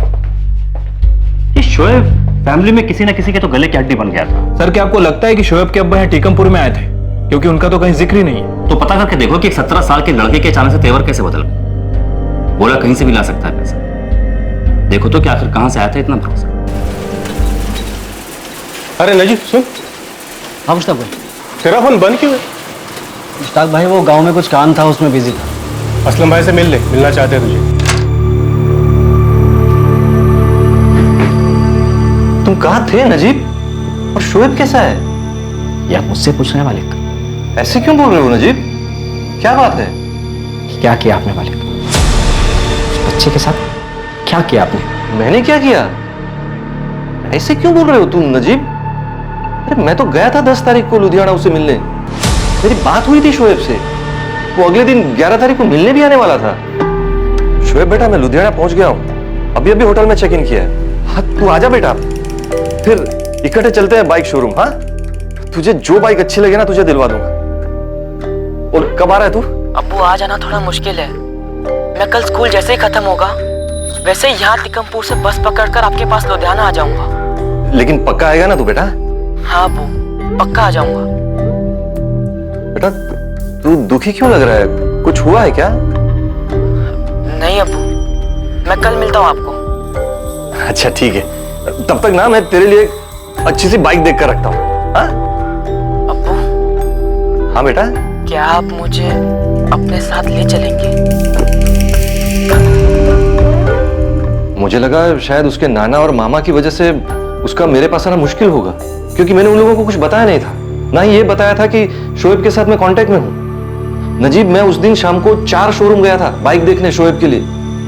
ये शोएब फैमिली में किसी न किसी के तो गले की हड्डी बन गया था। सर, क्या आपको लगता है कि शोएब के अब्बा यहाँ टीकमपुर में आए थे? क्योंकि उनका तो कहीं जिक्र ही नहीं है। तो पता करके देखो कि एक 17 साल के लड़के के अचानक से तेवर कैसे बदल गए। बोला कहीं से भी ला सकता है पैसा, देखो तो क्या आखिर कहां से आया था इतना भरोसा। अरे नजीब सुन। हाँ मुश्ताक भाई। तेरा फोन बंद क्यों है? मुश्ताक भाई, वो गांव में कुछ काम था, उसमें बिजी था। असलम भाई से मिल ले, मिलना चाहते हैं तुझे। तुम कहाँ थे नजीब? और शोएब कैसा है? ये आप मुझसे पूछ रहे हैं मालिक? ऐसे क्यों बोल रहे हो नजीब? क्या बात है? क्या किया आपने मालिक? उस बच्चे के साथ क्या किया आपने? मैंने क्या किया? ऐसे क्यों बोल रहे हो तुम नजीब? अरे मैं तो गया था 10 तारीख को लुधियाना उसे मिलने। मेरी बात हुई थी शोएब से। वो अगले दिन 11 तारीख को मिलने भी आने वाला था। शोएब बेटा, मैं लुधियाना पहुंच गया हूँ, अभी अभी होटल में चेक इन किया है। हाँ तू आजा बेटा, फिर इकट्ठे चलते हैं बाइक शोरूम। हाँ, तुझे जो बाइक अच्छी लगे ना तुझे दिलवा दूंगा। और कब आ रहा है तू? अब्बू आ जाना थोड़ा मुश्किल है, मैं कल स्कूल जैसे ही खत्म होगा वैसे ही यहाँ टिकमपुर से बस पकड़कर आपके पास लुधियाना आ जाऊंगा। लेकिन पक्का आएगा ना तू बेटा? हाँ अबू, पक्का आ जाऊंगा। बेटा तू दुखी क्यों लग रहा है? कुछ हुआ है क्या? नहीं अबू, मैं कल मिलता हूँ आपको। अच्छा ठीक है, तब तक ना मैं तेरे लिए अच्छी सी बाइक देख कर रखता हूँ। हाँ अब्बू। हाँ बेटा। क्या आप मुझे अपने साथ ले चलेंगे? मुझे लगा शायद उसके नाना और मामा की वजह से उसका मेरे पास आना मुश्किल होगा, क्योंकि मैंने उन लोगों को कुछ बताया नहीं था, ना ही ये बताया था कि शोएब के साथ मैं कांटेक्ट में हूँ। नजीब, मैं उस दिन शाम को 4 शोरूम गया था बाइक देखने शोएब के लिए,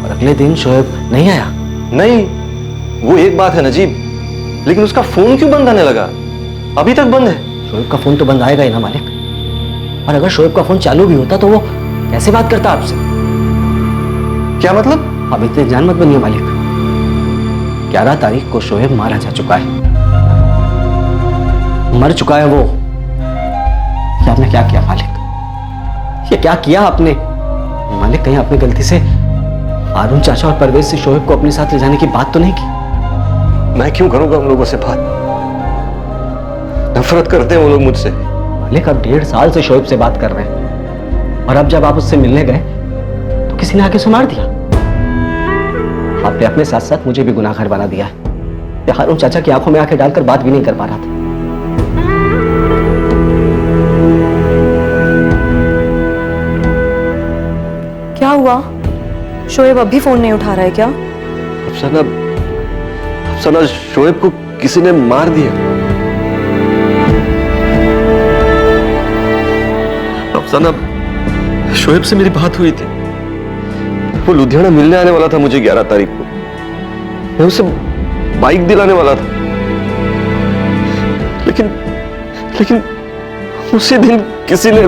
और अगले दिन शोएब नहीं आया? नहीं, वो एक बात है नजीब, लेकिन उसका फोन क्यों बंद आने लगा? अभी तक बंद है। शोएब का फोन तो बंद आएगा ही ना मालिक, और अगर शोएब का फोन चालू भी होता तो वो कैसे बात करता आपसे? क्या मतलब? अब इतने जान मत बनिए मालिक। 11 तारीख को शोएब मारा जा चुका है, मर चुका है वो। ये आपने क्या किया मालिक? ये क्या किया आपने मालिक? कहीं आपने गलती से हारून चाचा और परवेज से शोएब को अपने साथ ले जाने की बात तो नहीं की? मैं क्यों करूंगा उन लोगों से बात? नफरत करते हैं वो लोग मुझसे। मालिक अब 1.5 साल से शोएब से बात कर रहे हैं, और अब जब आप उससे मिलने गए तो किसी ने आके सुनार दिया। आपने अपने साथ साथ मुझे भी गुनाहगार बना दिया है। हारून चाचा की आंखों में आंखें डालकर बात भी नहीं कर पा रहा था। क्या हुआ? शोएब अभी फोन नहीं उठा रहा है क्या? अफसाना, शोएब को किसी ने मार दिया। अफसाना, शोएब से मेरी बात हुई थी, वो लुधियाना मिलने आने वाला था मुझे 11 तारीख को। मैं उसे बाइक दिलाने वाला था, लेकिन उसी दिन किसी ने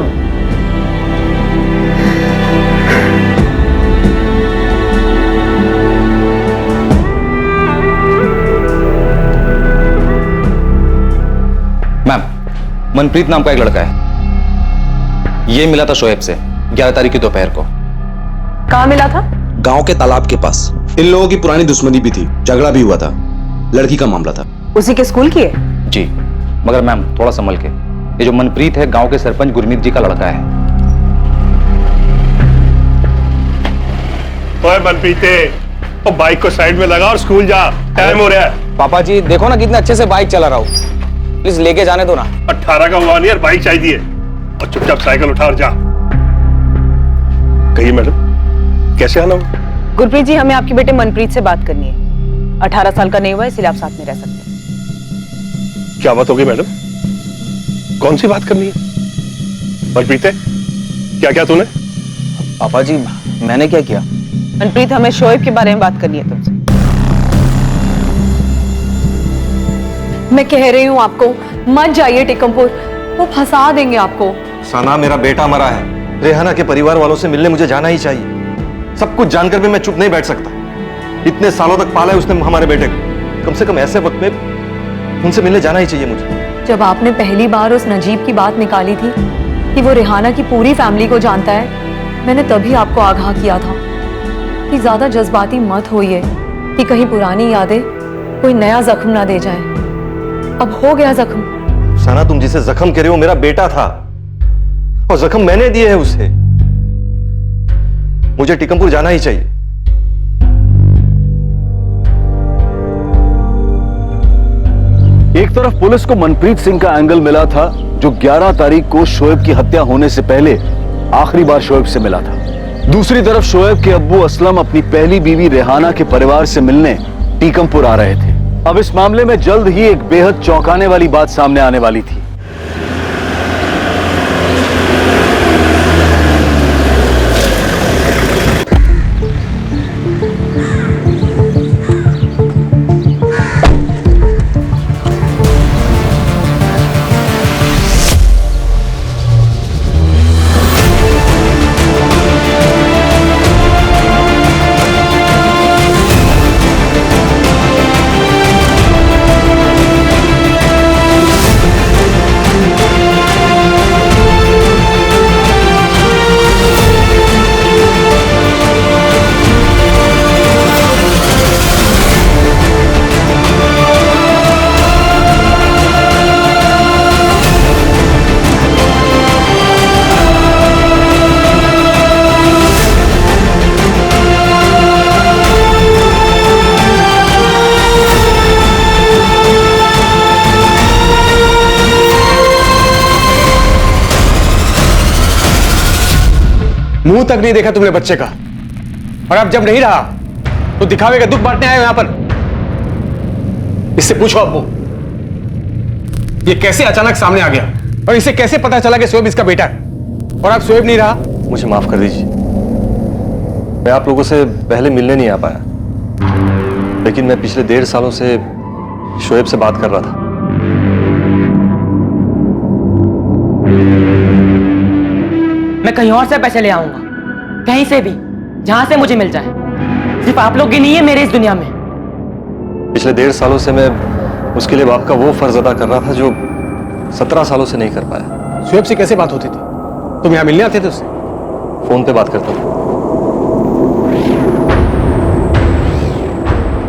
मनप्रीत नाम का एक लड़का है, ये मिला था शोएब से 11 तारीख की दोपहर को। कहाँ मिला था? गांव के तालाब के पास। इन लोगों की पुरानी दुश्मनी भी थी, झगड़ा भी हुआ था, लड़की का मामला था। उसी के स्कूल की है? जी, मगर मैम थोड़ा संभल के। ये जो मनप्रीत है गांव के सरपंच गुरमीत जी का लड़का है। ओए मनप्रीते, वो बाइक को साइड में लगा और स्कूल जा, टाइम हो रहा है। पापा जी देखो ना कितने अच्छे से बाइक चला रहा हूँ, प्लीज लेके जाने दो ना। 18 का हुआ नहीं यार, बाइक चाहिए, और चुपचाप साइकिल उठा और जा। कहिए मैडम, कैसे आना हो? गुरप्रीत जी, हमें आपके बेटे मनप्रीत से बात करनी है। 18 साल का नहीं हुआ, इसलिए आप साथ में रह सकते हैं। क्या बात होगी मैडम? कौन सी बात करनी है? मनप्रीत, क्या क्या तूने? पापा जी मैंने क्या किया? मनप्रीत, हमें शोएब के बारे में बात करनी है तुमसे। मैं कह रही हूँ आपको, मत जाइए टिकमपुर, वो फंसा देंगे आपको। सना, मेरा बेटा मरा है, रेहाना के परिवार वालों से मिलने मुझे जाना ही चाहिए। सब कुछ जानकर भी मैं चुप नहीं बैठ सकता। इतने सालों तक पाला है उसने हमारे बेटे को, कम से कम ऐसे वक्त में उनसे मिलने जाना ही चाहिए मुझे। जब आपने पहली बार उस नजीब की बात निकाली थी कि वो रेहाना की पूरी फैमिली को जानता है, मैंने तभी आपको आगाह किया था कि ज्यादा जज्बाती मत होइए, कि कहीं पुरानी यादें कोई नया जख्म ना दे जाए। अब हो गया जख्म। सना, तुम जिसे जख्म कह रहे हो मेरा बेटा था, और जख्म मैंने दिए है उसे। मुझे टिकमपुर जाना ही चाहिए। एक तरफ पुलिस को मनप्रीत सिंह का एंगल मिला था, जो 11 तारीख को शोएब की हत्या होने से पहले आखिरी बार शोएब से मिला था। दूसरी तरफ शोएब के अब्बू असलम अपनी पहली बीवी रेहाना के परिवार से मिलने टीकमपुर आ रहे थे। अब इस मामले में जल्द ही एक बेहद चौंकाने वाली बात सामने आने वाली थी। मुंह तक नहीं देखा तुमने बच्चे का, और अब जब नहीं रहा तो दिखावे का दुख बांटने आए हो यहां पर। इससे पूछो अब्बू, ये कैसे अचानक सामने आ गया और इसे कैसे पता चला कि शोएब इसका बेटा है, और अब शोएब नहीं रहा। मुझे माफ कर दीजिए, मैं आप लोगों से पहले मिलने नहीं आ पाया, लेकिन मैं पिछले 1.5 सालों से शोएब से बात कर रहा था। मैं कहीं और से पैसे ले आऊंगा, कहीं से भी, जहां से मुझे मिल जाए। सिर्फ आप लोग ही नहीं है मेरे इस दुनिया में। पिछले 1.5 सालों से मैं उसके लिए बाप का वो फर्ज अदा कर रहा था जो 17 सालों से नहीं कर पाया। शोएब से कैसे बात होती थी? तुम यहां मिलने आते थे उससे? फोन पे बात करता था।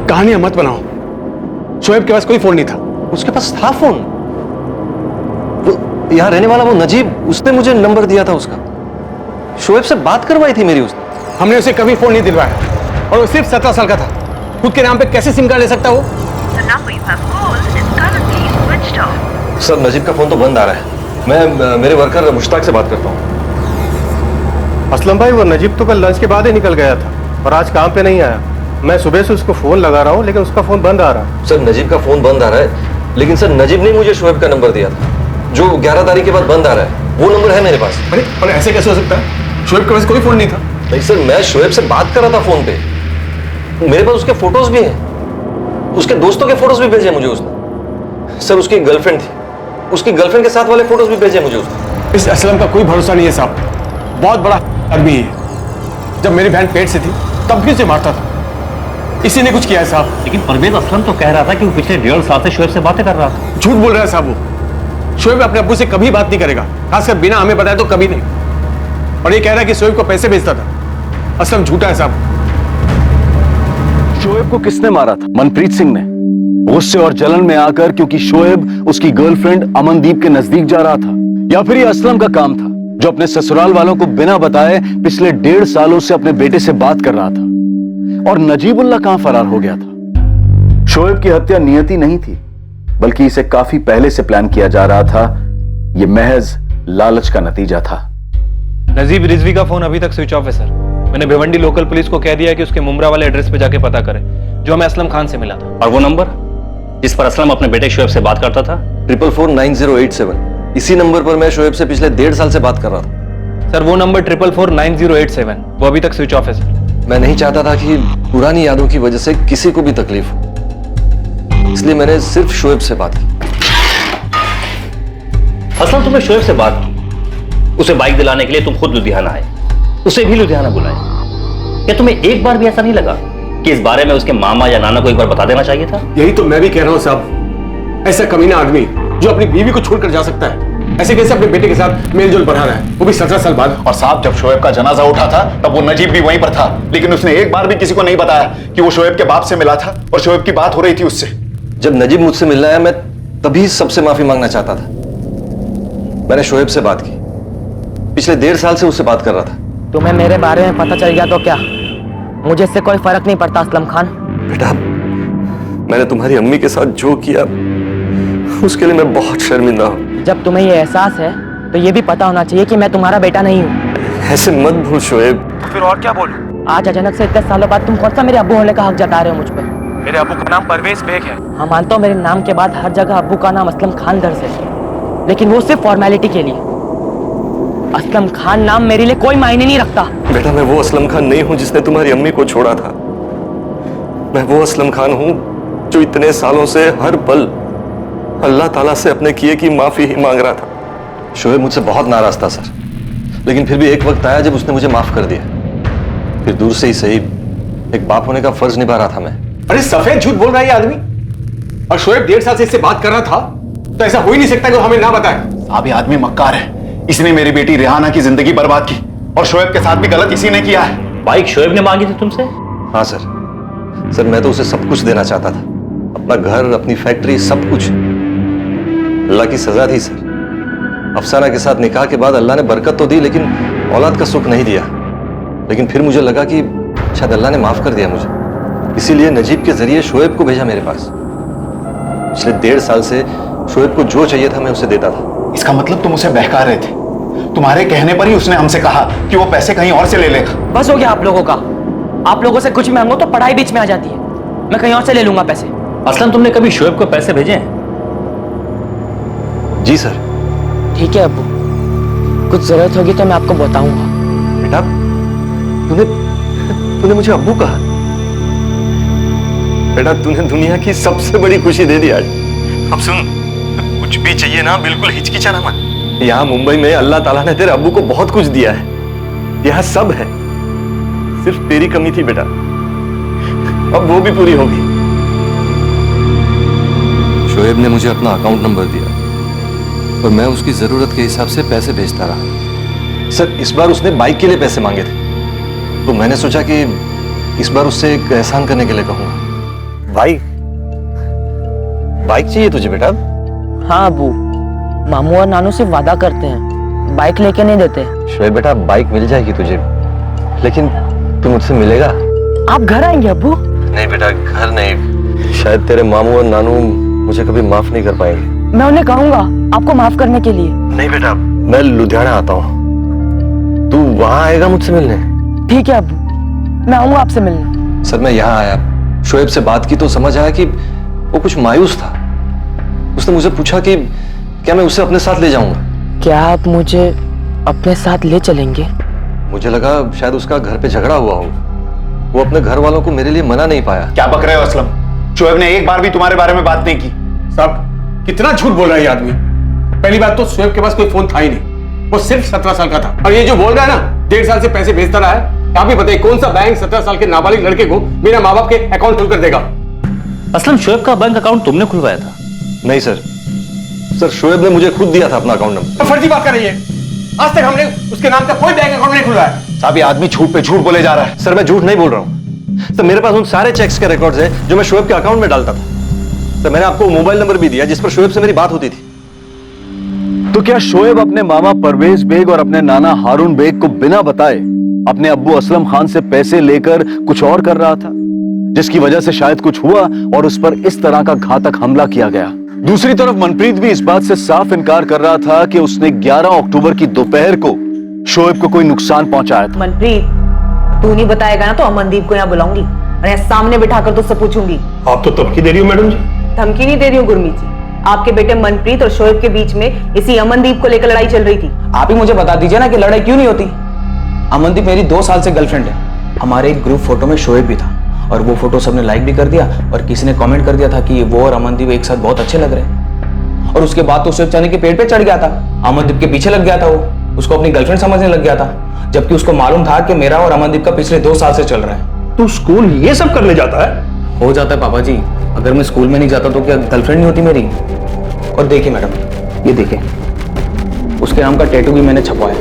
कहानियां मत बनाओ, शोएब के पास कोई फोन नहीं था। उसके पास था फोन, वो यहाँ रहने वाला वो नजीब, उसने मुझे नंबर दिया था उसका। शोएब से बात करवाई थी मेरी उसने। हमने उसे कभी फोन नहीं दिलवाया, और वो सिर्फ 17 साल का था। खुद के नाम पे कैसे सिम कार्ड ले सकता वो? सर, नजीब का फोन तो बंद आ रहा है। मैं मेरे वर्कर मुश्ताक से बात करता हूँ। असलम भाई, वो नजीब तो कल लंच के बाद ही निकल गया था और आज काम पे नहीं आया। मैं सुबह से उसको फोन लगा रहा हूँ, लेकिन उसका फोन बंद आ रहा है। सर, नजीब का फोन बंद आ रहा है, लेकिन सर नजीब ने मुझे शोएब का नंबर दिया था जो 11 तारीख के बाद बंद आ रहा है। वो नंबर है मेरे पास। अरे ऐसे कैसे हो सकता है? शोएब के पास कोई फोन नहीं था। नहीं सर, मैं शोएब से बात कर रहा था फोन पे। मेरे पास उसके फोटोज भी हैं, उसके दोस्तों के फोटोज भी भेजे मुझे उसने। सर, उसकी गर्लफ्रेंड थी, उसकी गर्लफ्रेंड के साथ वाले फोटोज भी भेजे मुझे उसने। इस असलम का कोई भरोसा नहीं है साहब, बहुत बड़ा आदमी है। जब मेरी बहन पेट से थी तब भी उसे मारता था, इसी ने कुछ किया है साहब। लेकिन परवेज असलम तो कह रहा था कि वो पिछले 1.5 साल से शोएब से बातें कर रहा था। झूठ बोल रहा है साहब वो। शोएब अपने अब्बू से कभी बात नहीं करेगा, खासकर बिना हमें बताए तो कभी नहीं। और ये कह रहा है कि शोएब को पैसे भेजता था। असलम झूठा है साहब। शोएब को किसने मारा था? मनप्रीत सिंह ने, गुस्से और जलन में आकर, क्योंकि शोएब उसकी गर्लफ्रेंड अमनदीप के नजदीक जा रहा था। या फिर ये असलम का काम था जो अपने ससुराल वालों को बिना बताए पिछले 1.5 सालों से अपने बेटे से बात कर रहा था। और नजीबुल्लाह कहां फरार हो गया था? शोएब की हत्या नियति नहीं थी, बल्कि इसे काफी पहले से प्लान किया जा रहा था। यह महज लालच का नतीजा था। नजीब रिजवी का फोन अभी तक स्विच ऑफ है सर। मैंने भिवंडी लोकल पुलिस को कह दिया कि उसके मुमरा वाले एड्रेस पे जाके पता करें जो हमें असलम खान से मिला था। और वो नंबर जिस पर असलम अपने बेटे शोएब से बात करता था? 4449087। इसी नंबर पर मैं शोएब से पिछले 1.5 साल से बात कर रहा था। सर, वो नंबर 4449087 वो अभी तक स्विच ऑफ है सर। मैं नहीं चाहता था कि पुरानी यादों की वजह से किसी को भी तकलीफ हो, इसलिए मैंने सिर्फ शोएब से बात की। असलम, तुमने शोएब से बात की, उसे बाइक दिलाने के लिए तुम खुद लुधियाना आए, उसे भी लुधियाना बुलाए। क्या तुम्हें एक बार भी ऐसा नहीं लगा कि इस बारे में उसके मामा या नाना को एक बार बता देना चाहिए था? यही तो मैं भी कह रहा हूं साहब। ऐसा कमीना आदमी जो अपनी बीवी को छोड़कर जा सकता है, ऐसे कैसे अपने बेटे के साथ मेलजोल बढ़ा रहा है, वो भी 17 साल बाद। और साहब, जब शोएब का जनाजा उठा था तब वो नजीब भी वहीं पर था, लेकिन उसने एक बार भी किसी को नहीं बताया कि वो शोएब के बाप से मिला था और शोएब की बात हो रही थी उससे। जब नजीब मुझसे मिलने आया, मैं तभी सबसे माफी मांगना चाहता था। मैंने शोएब से बात की, पिछले 1.5 साल से उससे बात कर रहा था। तुम्हें मेरे बारे में पता चल गया तो क्या? मुझे इससे कोई फर्क नहीं पड़ता असलम खान। बेटा, मैंने तुम्हारी अम्मी के साथ जो किया उसके लिए मैं बहुत शर्मिंदा हूं। जब तुम्हें ये एहसास है तो ये भी पता होना चाहिए कि मैं तुम्हारा बेटा नहीं हूँ। ऐसे मत भूल शोएब। तो फिर और क्या बोलूं? आज अचानक से इतने सालों बाद तुम कौन सा मेरे अब्बू होने का हक जता रहे हो मुझ पे? मेरे अब्बू का नाम परवेज बेग है। हाँ, मानता हूँ मेरे नाम के बाद हर जगह अब्बू का नाम असलम खान दर्ज है, लेकिन वो सिर्फ फॉर्मेलिटी के लिए। असलम खान नाम मेरे लिए कोई मायने नहीं रखता। बेटा, मैं वो असलम खान नहीं हूं जिसने तुम्हारी अम्मी को छोड़ा था। मैं वो असलम खान हूं जो इतने सालों से हर पल अल्लाह ताला से अपने किए की माफी ही मांग रहा था। शोएब मुझसे बहुत नाराज था सर, लेकिन फिर भी एक वक्त आया जब उसने मुझे माफ कर दिया। फिर दूर से ही सही एक बाप होने का फर्ज निभा रहा था मैं। अरे सफेद झूठ बोल रहा है ये आदमी। और शोएब 1.5 साल से इससे बात कर रहा था, तो ऐसा हो ही नहीं सकता कि वो हमें ना बताए। साहब, ये आदमी मक्कार है। इसने मेरी बेटी रेहाना की जिंदगी बर्बाद की, और शोएब के साथ भी गलत इसी ने किया है। बाइक शोएब ने मांगी थी तुमसे? हाँ सर, मैं तो उसे सब कुछ देना चाहता था, अपना घर, अपनी फैक्ट्री, सब कुछ। अल्लाह की सजा थी सर। अफसाना के साथ निकाह के बाद अल्लाह ने बरकत तो दी, लेकिन औलाद का सुख नहीं दिया। लेकिन फिर मुझे लगा कि शायद अल्लाह ने माफ कर दिया मुझे, इसीलिए नजीब के जरिए शोएब को भेजा मेरे पास। पिछले 1.5 साल से शोएब को जो चाहिए था मैं उसे देता था। इसका मतलब तुम उसे बहका रहे थे, तुम्हारे कहने पर ही उसने हमसे कहा कि वो पैसे कहीं और से ले लेगा। बस हो गया आप लोगों का। आप लोगों से कुछ मांगो तो पढ़ाई बीच में आ जाती है। मैं कहीं और से ले लूंगा पैसे। असलम तुमने कभी शोएब को पैसे भेजे हैं? जी सर। ठीक है अब्बू, कुछ जरूरत होगी तो मैं आपको बताऊंगा। बेटा तूने मुझे अब्बू कहा? बेटा तूने दुनिया की सबसे बड़ी खुशी दे दी आज। अब सुन, कुछ भी चाहिए ना बिल्कुल हिचकिचाना मत। यहाँ मुंबई में अल्लाह ताला ने तेरे अब्बू को बहुत कुछ दिया है, यहाँ सब है, सिर्फ तेरी कमी थी बेटा, अब वो भी पूरी होगी। शोएब ने मुझे अपना अकाउंट नंबर दिया और मैं उसकी जरूरत के हिसाब से पैसे भेजता रहा। सर इस बार उसने बाइक के लिए पैसे मांगे थे, तो मैंने सोचा कि इस बार उससे एक एहसान करने के लिए कहूंगा। बाइक चाहिए तुझे बेटा? हाँ अब्बू, मामू और नानू सिर्फ वादा करते हैं, बाइक लेके नहीं देते। शोएब बेटा बाइक मिल जाएगी तुझे, लेकिन तू मुझसे मिलेगा? आप घर आएंगे अब्बू? नहीं बेटा घर नहीं, शायद तेरे मामू और नानू मुझे कभी माफ नहीं कर पाएंगे। मैं उन्हें कहूंगा आपको माफ करने के लिए। नहीं बेटा, मैं लुधियाना आता हूँ, तू वहां आएगा मुझसे मिलने? ठीक है अब्बू, मैं आऊंगा आपसे मिलने। सर मैं यहाँ आया, शोएब से बात की तो समझ आया कि वो कुछ मायूस था। उसने मुझे पूछा कि क्या मैं उसे अपने साथ ले जाऊंगा। क्या आप मुझे अपने साथ ले चलेंगे? मुझे लगा शायद उसका घर पे झगड़ा हुआ होगा, वो अपने घर वालों को मेरे लिए मना नहीं पाया। क्या बक रहे हो असलम? शोएब ने एक बार भी तुम्हारे बारे में बात नहीं की। साहब कितना झूठ बोल रहा है ये आदमी। पहली बात तो शोएब के पास कोई फोन था ही नहीं, वो सिर्फ 17 साल का था। और ये जो बोल रहा है ना 1.5 साल से पैसे भेजता रहा है, आप ही बताइए कौन सा बैंक 17 साल के नाबालिग लड़के को बिना माँ बाप के अकाउंट खोलकर देगा? असलम शोएब का बैंक अकाउंट तुमने खुलवाया था? नहीं सर, शोएब ने मुझे खुद दिया था अपना अकाउंट नंबर। तो फर्जी बात कर रही है, आज तक हमने उसके नाम का कोई बैंक अकाउंट नहीं खुलवाया। साहब ये आदमी झूठ पे झूठ बोले जा रहा है। सर मैं झूठ नहीं बोल रहा हूँ सर, मेरे पास उन सारे चेक्स के रिकॉर्ड्स हैं जो मैं शोएब के अकाउंट में डालता था। सर मैंने आपको मोबाइल नंबर भी दिया जिस पर शोएब से मेरी बात होती थी। तो क्या शोएब अपने मामा परवेज बेग और अपने नाना हारून बेग को बिना बताए अपने अब्बू असलम खान से पैसे लेकर कुछ और कर रहा था, जिसकी वजह से शायद कुछ हुआ और उस पर इस तरह का घातक हमला किया गया? दूसरी तरफ मनप्रीत भी इस बात से साफ इनकार कर रहा था कि उसने 11 अक्टूबर की दोपहर को शोएब को कोई नुकसान पहुंचाया था। मनप्रीत तू नहीं बताएगा ना तो अमनदीप को यहाँ बुलाऊंगी और यहाँ सामने बिठाकर तुझसे पूछूंगी। आप तो धमकी दे रही हो मैडम जी। धमकी नहीं दे रही हूँ गुरमीत जी, आपके बेटे मनप्रीत और शोएब के बीच में इसी अमनदीप को लेकर लड़ाई चल रही थी। आप ही मुझे बता दीजिए ना कि लड़ाई क्यों नहीं होती। अमनदीप मेरी 2 साल से गर्लफ्रेंड है। हमारे एक ग्रुप फोटो में शोएब भी था और वो फोटो सबने लाइक भी कर दिया और किसी ने कमेंट कर दिया था कि वो और अमनदीप एक साथ बहुत अच्छे लग रहे हैं। और उसके बाद तो शोएब चने के पेड़ पे चढ़ गया था, अमनदीप के पीछे लग गया था, वो उसको अपनी गर्लफ्रेंड समझने लग गया था, जबकि उसको मालूम था कि मेरा और अमनदीप का पिछले 2 साल से चल रहा है। तू स्कूल ये सब करने जाता है? हो जाता है पापा जी, अगर मैं स्कूल में नहीं जाता तो क्या गर्लफ्रेंड नहीं होती मेरी? और देखिए मैडम, ये देखिए उसके नाम का टैटू भी मैंने छपवाया,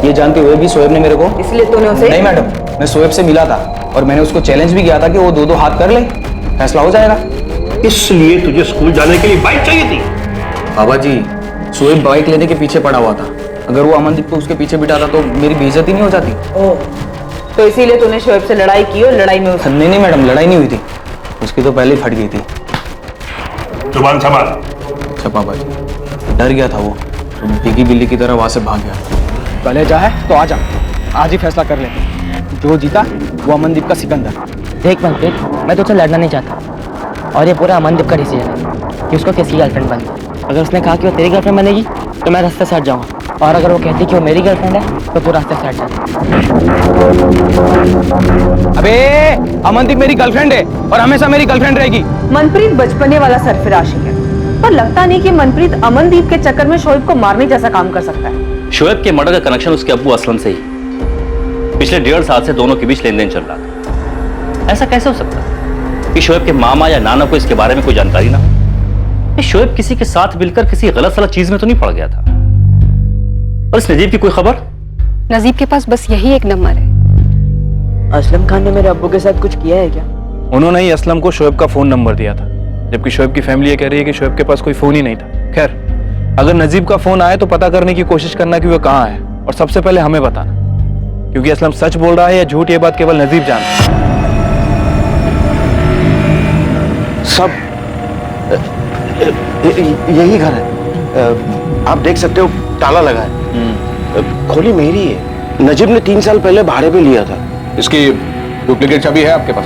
ये जानते हुए भी शोएब ने मेरे को। इसलिए तूने उसे? नहीं मैडम, मैं शोएब से मिला था और मैंने उसको चैलेंज भी किया था कि वो 2-2 हाथ कर ले, फैसला हो जाएगा। इसलिए तुझे स्कूल जाने के लिए बाइक चाहिए थी? बाबा जी शोएब बाइक लेने के पीछे पड़ा हुआ था, अगर वो अमनदीप को उसके पीछे बिठाता तो मेरी बेइज्जती नहीं हो जाती। ओह, तो इसीलिए तूने शोएब से लड़ाई की और लड़ाई में उसे? नहीं मैडम, लड़ाई नहीं हुई थी, उसकी तो पहले ही फट गई थी। जुबान संभाल। अच्छा पापा जी, डर गया था वो, तो भीगी बिल्ली की तरह वहां से भाग गया। पहले जा है तो आ जा, आज ही फैसला कर लेते, जो जीता वो अमनदीप का सिकंदर। देख मनप्रीत, मैं तुझसे लड़ना नहीं चाहता और ये पूरा अमनदीप का डिसीजन है कि उसको किसकी गर्लफ्रेंड बनना। अगर उसने कहा कि वो तेरी गर्लफ्रेंड बनेगी तो मैं रास्ते से हट जाऊंगा, और अगर वो कहती कि वो मेरी गर्लफ्रेंड है तो तू रास्ते से हट जा। अबे अमनदीप मेरी गर्लफ्रेंड है और हमेशा मेरी गर्लफ्रेंड रहेगी। मनप्रीत बचपने वाला सरफराशी है, पर लगता नहीं कि मनप्रीत अमनदीप के चक्कर में शोएब को मारने जैसा काम कर सकता है। शोएब के मर्डर का कनेक्शन उसके अब्बू असलम से ही पिछले 1.5 साल से दोनों के बीच लेन देन चल रहा था। ऐसा कैसे हो सकता है कि शोएब के मामा या नाना को इसके बारे में कोई जानकारी ना हो? शोएब किसी के साथ मिलकर किसी गलत सलत चीज में तो नहीं पड़ गया था? और इस नजीब की कोई खबर? नजीब के पास बस यही एक नंबर है। असलम खान ने मेरे अब्बू के साथ कुछ किया है क्या? उन्होंने ही असलम को शोएब का फोन नंबर दिया था, जबकि शोएब की फैमिली ये कह रही है कि शोएब के पास कोई फोन ही नहीं था। खैर, अगर नजीब का फोन आए तो पता करने की कोशिश करना कि वो कहाँ है, और सबसे पहले हमें बताना, क्योंकि असलम सच बोल रहा है या झूठ, ये बात केवल नजीब जानता है। सब यही घर है, आप देख सकते हो ताला लगा है। खोली मेरी है, नजीब ने 3 साल पहले भाड़े पे लिया था। इसकी डुप्लीकेट चाबी है आपके पास?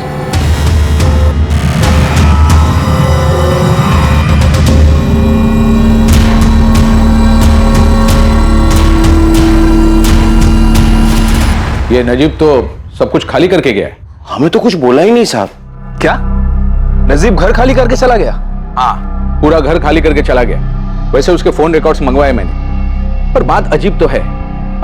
ये नजीब तो सब कुछ खाली करके गया है। हमें तो कुछ बोला ही नहीं साहब। क्या नजीब घर खाली करके चला गया? हाँ, पूरा घर खाली करके चला गया। वैसे उसके फोन रिकॉर्ड्स मंगवाए मैंने, पर बात अजीब तो है।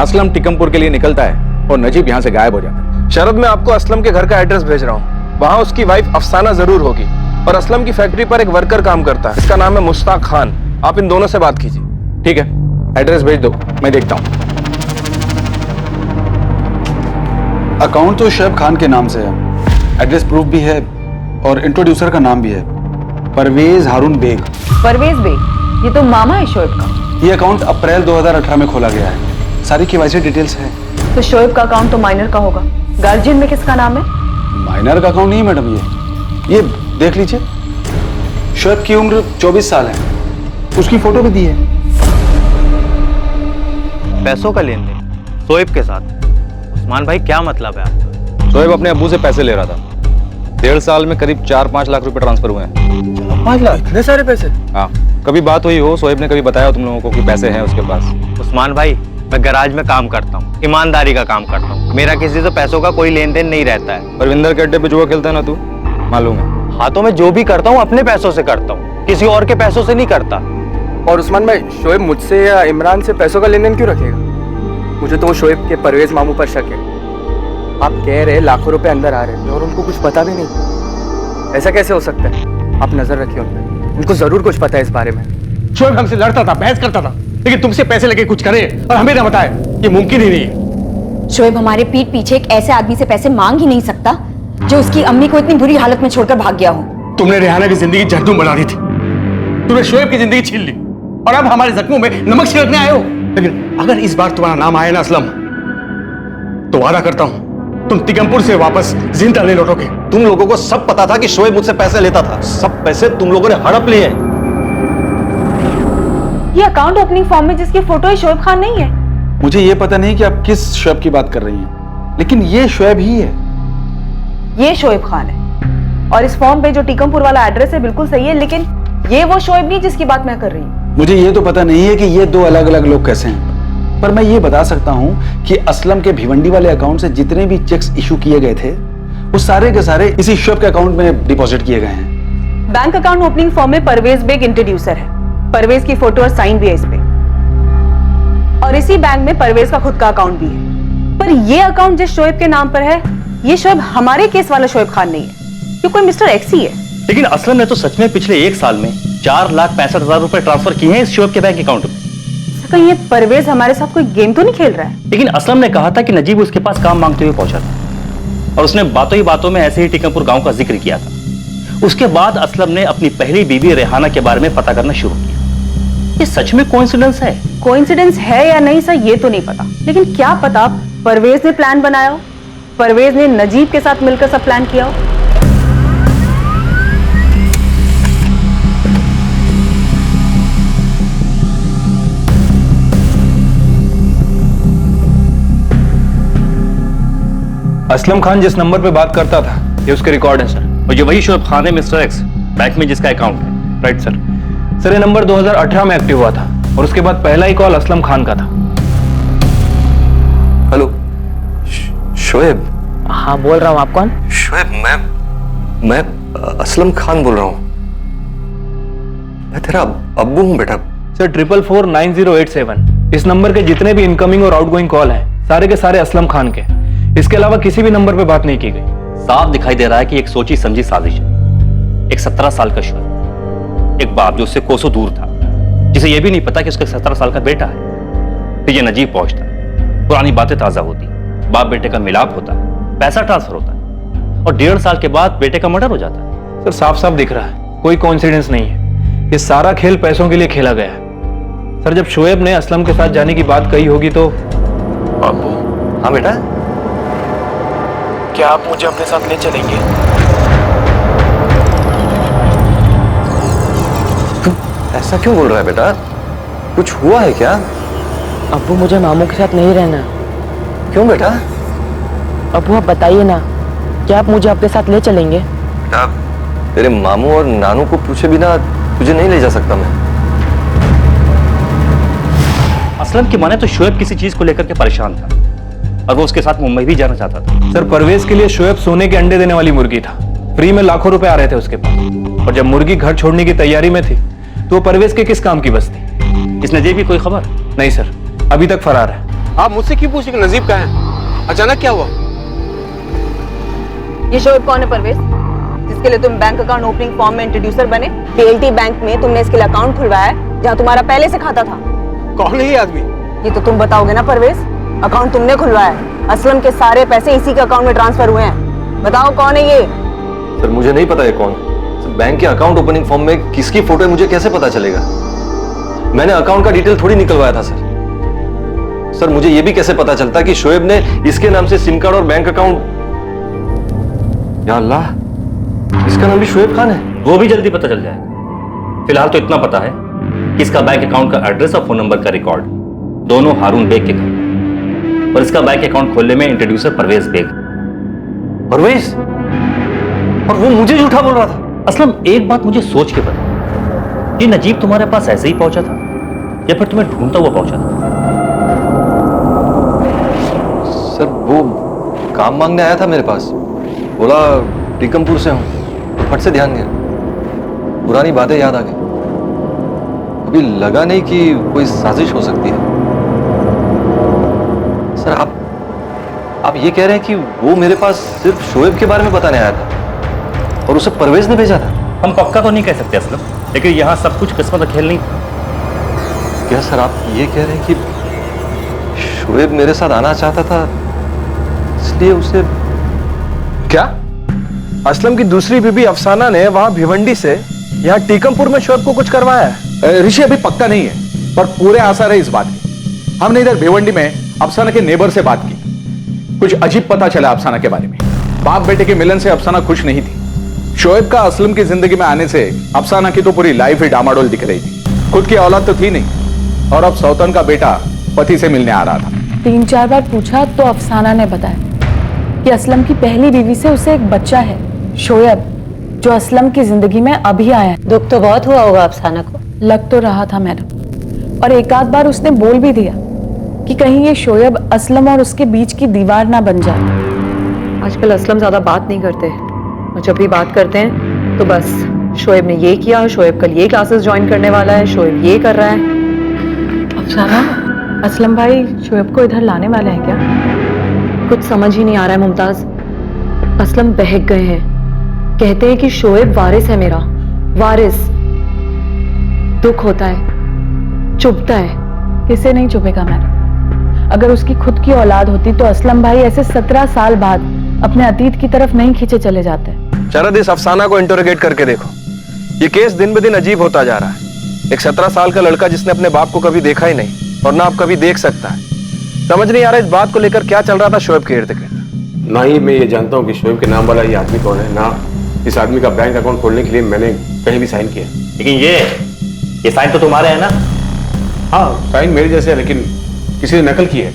असलम टिकमपुर के लिए निकलता है और नजीब यहाँ से गायब हो जाता है। शरद, मैं आपको असलम के घर का एड्रेस भेज रहा हूँ। वहाँ उसकी वाइफ अफसाना जरूर होगी और असलम की फैक्ट्री पर एक वर्कर काम करता है, इसका नाम है मुश्ताक खान। आप इन दोनों से बात कीजिए। ठीक है, एड्रेस भेज दो, मैं देखता हूँ। अकाउंट तो शोएब खान के नाम से है, एड्रेस प्रूफ भी है और इंट्रोड्यूसर का नाम भी है, परवेज हारून बेग। परवेज बेग, ये तो मामा है शोएब का। ये अकाउंट अप्रैल 2018 में खोला गया है, सारी KYC डिटेल्स है। तो शोएब का अकाउंट तो माइनर का होगा, गार्जियन में किसका नाम है? माइनर का अकाउंट नहीं है मैडम, ये देख लीजिए, शोएब की उम्र 24 साल है, उसकी फोटो भी दी है। पैसों का लेन देन शोएब के साथ? उस्मान भाई क्या मतलब है आपका? शोएब अपने अब्बू से पैसे ले रहा था। 1.5 साल में करीब 4-5 लाख रुपए ट्रांसफर हुए हैं। 5 लाख? इतने सारे पैसे? हाँ, कभी बात हुई हो, शोएब ने कभी बताया हो तुम लोगों को कि पैसे हैं उसके पास? उस्मान भाई, मैं गैराज में काम करता हूँ, ईमानदारी का काम करता हूँ, मेरा किसी से पैसों का कोई लेन देन नहीं रहता है। परविंदर के अड्डे पे जुआ खेलता है ना तू, मालूम है? हाँ, तो मैं जो भी करता हूँ अपने पैसों से करता हूँ, किसी और के पैसों से नहीं करता। और उस्मान भाई, शोएब मुझसे या इमरान से पैसों का लेन देन क्यों रखेगा? मुझे तो वो शोएब के परवेज मामू पर शक है। आप कह रहे लाखों रुपए अंदर आ रहे थे और उनको कुछ पता भी नहीं। ऐसा कैसे हो सकता है? आप नजर रखिए उन पर, उनको जरूर कुछ पता है इस बारे में। शोएब हमसे लड़ता था, बहस करता था, लेकिन तुमसे पैसे लेके कुछ करे और हमें ना बताए, ये मुमकिन ही नहीं है। शोएब हमारे पीठ पीछे एक ऐसे आदमी से पैसे मांग ही नहीं सकता जो उसकी अम्मी को इतनी बुरी हालत में छोड़कर भाग गया हो। तुमने रेहाना की जिंदगी जहन्नुम बना दी थी, तुमने शोएब की जिंदगी छीन ली और अब हमारे जख्मों में नमक छिड़कने आए हो। लेकिन अगर इस बार तुम्हारा नाम आया ना असलम, तो वादा करता हूं तुम तिगमपुर से वापस जिंदा नहीं लौटोगे। तुम लोगों को सब पता था कि शोएब मुझसे पैसे लेता था, सब पैसे तुम लोगों ने हड़प लिए हैं। ये अकाउंट ओपनिंग फॉर्म में जिसकी फोटो है शोएब खान नहीं है। मुझे ये पता नहीं कि आप किस शोएब की बात कर रही हैं, लेकिन ये शोएब ही है। ये शोएब खान है और इस फॉर्म पे जो टीकमपुर वाला एड्रेस है बिल्कुल सही है, लेकिन ये वो शोएब नहीं जिसकी बात मैं कर रही हूँ। मुझे ये तो पता नहीं है कि ये दो अलग अलग लोग कैसे हैं, पर मैं ये बता सकता हूं कि असलम के भिवंडी वाले अकाउंट से जितने भी चेक्स इशू किए गए थे वो सारे के सारे इसी शोएब के अकाउंट में डिपॉजिट किए गए हैं। बैंक अकाउंट ओपनिंग फॉर्म में परवेज बेग इंट्रोड्यूसर है, परवेज की फोटो और साइन भी है इस पे, और इसी बैंक में परवेज का खुद का अकाउंट भी है। पर ये अकाउंट जिस शोएब के नाम पर है, ये शोएब हमारे केस वाला शोएब खान नहीं है, ये कोई मिस्टर एक्स ही है। लेकिन असलम ने तो सच में पिछले 1 साल में 4,65,000 रुपए ट्रांसफर किए हैं इस शोएब के बैंक अकाउंट में। कहीं ये परवेज हमारे साथ कोई गेम तो नहीं खेल रहा है? लेकिन असलम ने कहा था कि नजीब उसके पास काम मांगते हुए पहुंचा था और उसने बातों ही बातों में ऐसे ही टिकमपुर गांव का जिक्र किया था। उसके बाद असलम ने अपनी पहली बीवी रेहाना के बारे में पता करना शुरू किया। ये सच में कोइंसिडेंस है? कोइंसिडेंस है या नहीं सर ये तो नहीं पता, लेकिन क्या पता परवेज ने प्लान बनाया हो, परवेज ने नजीब के साथ मिलकर सब प्लान किया हो। असलम खान जिस नंबर पे बात करता था ये उसके रिकॉर्ड है सर, और ये वही शोएब खान है मिस्टर एक्स, बैंक में जिसका अकाउंट है। Right sir. सर ये नंबर 2018 में एक्टिव हुआ था और उसके बाद पहला ही कॉल असलम खान का था। हेलो शोएब? हाँ बोल रहा हूँ। आप कौन? शोएब मैं असलम खान बोल रहा हूँ। मैं तेरा अब्बू हूँ बेटा। सर 444908 इस नंबर के जितने भी इनकमिंग और आउटगोइंग कॉल हैं सारे के सारे असलम खान के, इसके अलावा किसी भी नंबर पे बात नहीं की गई। साफ दिखाई दे रहा है कि एक सोची समझी साजिश है। एक 17 साल का शोएब, एक बाप जो उससे कोसों दूर था, जिसे यह भी नहीं पता कि उसका 17 साल का बेटा है। फिर ये नजीब पहुंचता, पुरानी बातें ताजा होती, बाप बेटे का मिलाप होता, पैसा ट्रांसफर होता और 1.5 साल के बाद बेटे का मर्डर हो जाता। सर साफ साफ दिख रहा है कोई कोइंसिडेंस नहीं है, ये सारा खेल पैसों के लिए खेला गया है। सर जब शोएब ने असलम के साथ जाने की बात कही होगी तो। हाँ बेटा, क्या आप मुझे अपने साथ ले चलेंगे? ऐसा क्यों बोल रहा है बेटा? कुछ हुआ है क्या? अब्बू मुझे मामू के साथ नहीं रहना। क्यों बेटा? अब्बू आप बताइए ना, क्या आप मुझे अपने साथ ले चलेंगे? बेटा, तेरे मामू और नानू को पूछे बिना तुझे नहीं ले जा सकता मैं। असलम की माने तो शोएब किसी चीज को लेकर के परेशान था और वो उसके साथ मुंबई भी जाना चाहता था। सर परवेज के लिए शोएब सोने के अंडे देने वाली मुर्गी था। फ्री में लाखों रुपए आ रहे थे उसके पास, और जब मुर्गी घर छोड़ने की तैयारी में थी तो वो परवेज के किस काम की बस थी? इस नजीब की कोई खबर? नहीं सर, अभी तक फरार है। आप मुझसे क्यों पूछे कि नजीब कहाँ है? अचानक क्या हुआ? ये शोएब कौन है परवेज, जिसके लिए तुम बैंक अकाउंट ओपनिंग फॉर्म में इंट्रोड्यूसर बने? पीएलटी बैंक में तुमने इसके लिए अकाउंट खुलवाया है जहाँ तुम्हारा पहले से खाता था। कौन है ये आदमी? ये तो तुम बताओगे ना परवेज, अकाउंट तुमने खुलवाया है, असलम के सारे पैसे इसी के अकाउंट में ट्रांसफर हुए हैं। बताओ कौन है ये? सर मुझे नहीं पता ये कौन है। बैंक के अकाउंट ओपनिंग फॉर्म में किसकी फोटो है मुझे कैसे पता चलेगा? मैंने अकाउंट का डिटेल थोड़ी निकलवाया था सर। सर मुझे ये भी कैसे पता चलता कि शोएब ने इसके नाम से सिम कार्ड और बैंक अकाउंट? या अल्लाह, इसका नाम भी शोएब खान है। वो भी जल्दी पता चल जाएगा। फिलहाल तो इतना पता है कि इसका बैंक अकाउंट का एड्रेस और फोन नंबर का रिकॉर्ड दोनों हारून बेग के घर में, और इसका बैंक अकाउंट खोलने में इंट्रोड्यूसर परवेज बेग। परवेज? और वो मुझे झूठा बोल रहा था। असलम एक बात मुझे सोच के बता, ये नजीब तुम्हारे पास ऐसे ही पहुंचा था या फिर तुम्हें ढूंढता हुआ पहुंचा था? सर वो काम मांगने आया था मेरे पास, बोला टीकमपुर से हूं, तो फट से ध्यान गया, पुरानी बातें याद आ गई। अभी लगा नहीं कि कोई साजिश हो सकती है। सर आप ये कह रहे हैं कि वो मेरे पास सिर्फ शोएब के बारे में बताने आया था और उसे परवेज ने भेजा था? हम पक्का तो नहीं कह सकते असलम, लेकिन यहाँ सब कुछ किस्मत का खेल नहीं था। क्या सर आप ये कह रहे हैं कि शोएब मेरे साथ आना चाहता था इसलिए उसे? क्या असलम की दूसरी बीबी अफसाना ने वहां भिवंडी से यहाँ टीकमपुर में शोएब को कुछ करवाया है? ऋषि अभी पक्का नहीं है, पर पूरे आसार है इस बात के। हमने इधर भिवंडी में अफसाना के नेबर से बात की, कुछ अजीब पता चला अफसाना के बारे में। बाप बेटे के मिलन से अफसाना खुश नहीं थी। शोएब का असलम की जिंदगी में आने से अफसाना की तो पूरी लाइफ ही डामाडोल दिख रही थी। खुद की औलाद तो थी नहीं, और अब सौतन का बेटा पति से मिलने आ रहा था। 3-4 बार पूछा तो अफसाना ने बताया कि असलम की पहली बीवी से उसे एक बच्चा है, शोएब, जो असलम की जिंदगी में अभी आया है। दुख तो बहुत हुआ होगा अफसाना को। लग तो रहा था मैडम, और एक आध बार उसने बोल भी दिया कि कहीं ये शोएब असलम और उसके बीच की दीवार ना बन जाए। आजकल असलम ज्यादा बात नहीं करते, और जब भी बात करते हैं तो बस शोएब ने ये किया, शोएब कल ये क्लासेस ज्वाइन करने वाला है, शोएब ये कर रहा है। अफसाना, असलम भाई शोएब को इधर लाने वाले हैं क्या? कुछ समझ ही नहीं आ रहा है मुमताज। असलम बहक गए हैं, कहते हैं कि शोएब वारिस है मेरा, वारिस। दुख होता है, चुभता है, किसे नहीं चुभेगा मैडम? अगर उसकी खुद की औलाद होती तो असलम भाई ऐसे 17 साल बाद अपने अतीत की तरफ नहीं खींचे चले जाते। शरद, इस अफसाना को इंटरोगेट करके देखो। ये केस दिन ब दिन अजीब होता जा रहा है। एक 17 साल का लड़का जिसने अपने बाप को कभी देखा ही नहीं और ना आप कभी देख सकता है। समझ नहीं आ रहा इस बात को लेकर क्या चल रहा था शोएब के इर्द गिर्द। ना ही मैं ये जानता हूँ कि शोएब के नाम वाला ये आदमी कौन है, ना इस आदमी का बैंक अकाउंट खोलने के लिए मैंने कहीं भी साइन किया। लेकिन ये साइन तो तुम्हारे है ना? हाँ, साइन मेरे जैसे है, लेकिन किसी ने नकल की है,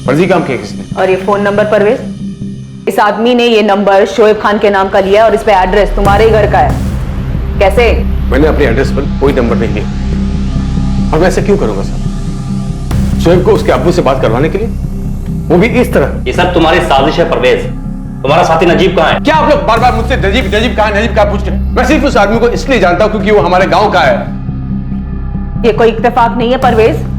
फर्जी काम किया किसी ने। और ये फोन नंबर परवेज, इस आदमी ने ये नंबर शोएब खान के नाम का लिया और इस पे एड्रेस तुम्हारे ही घर का है। कैसे? मैंने अपने एड्रेस पर कोई नंबर नहीं लिया, और मैं ऐसा क्यों करूंगा सर? शोएब को उसके अब्बू से बात करवाने के लिए, वो भी इस तरह। ये सब तुम्हारी साजिश है परवेज। तुम्हारा साथी नजीब कहाँ है? क्या आप लोग बार बार मुझसे नजीब नजीब कहाँ पूछ रहे हैं? मैं सिर्फ उस आदमी को इसलिए जानता हूं क्योंकि वो हमारे गांव का है। ये कोई इत्तेफाक नहीं है परवेज।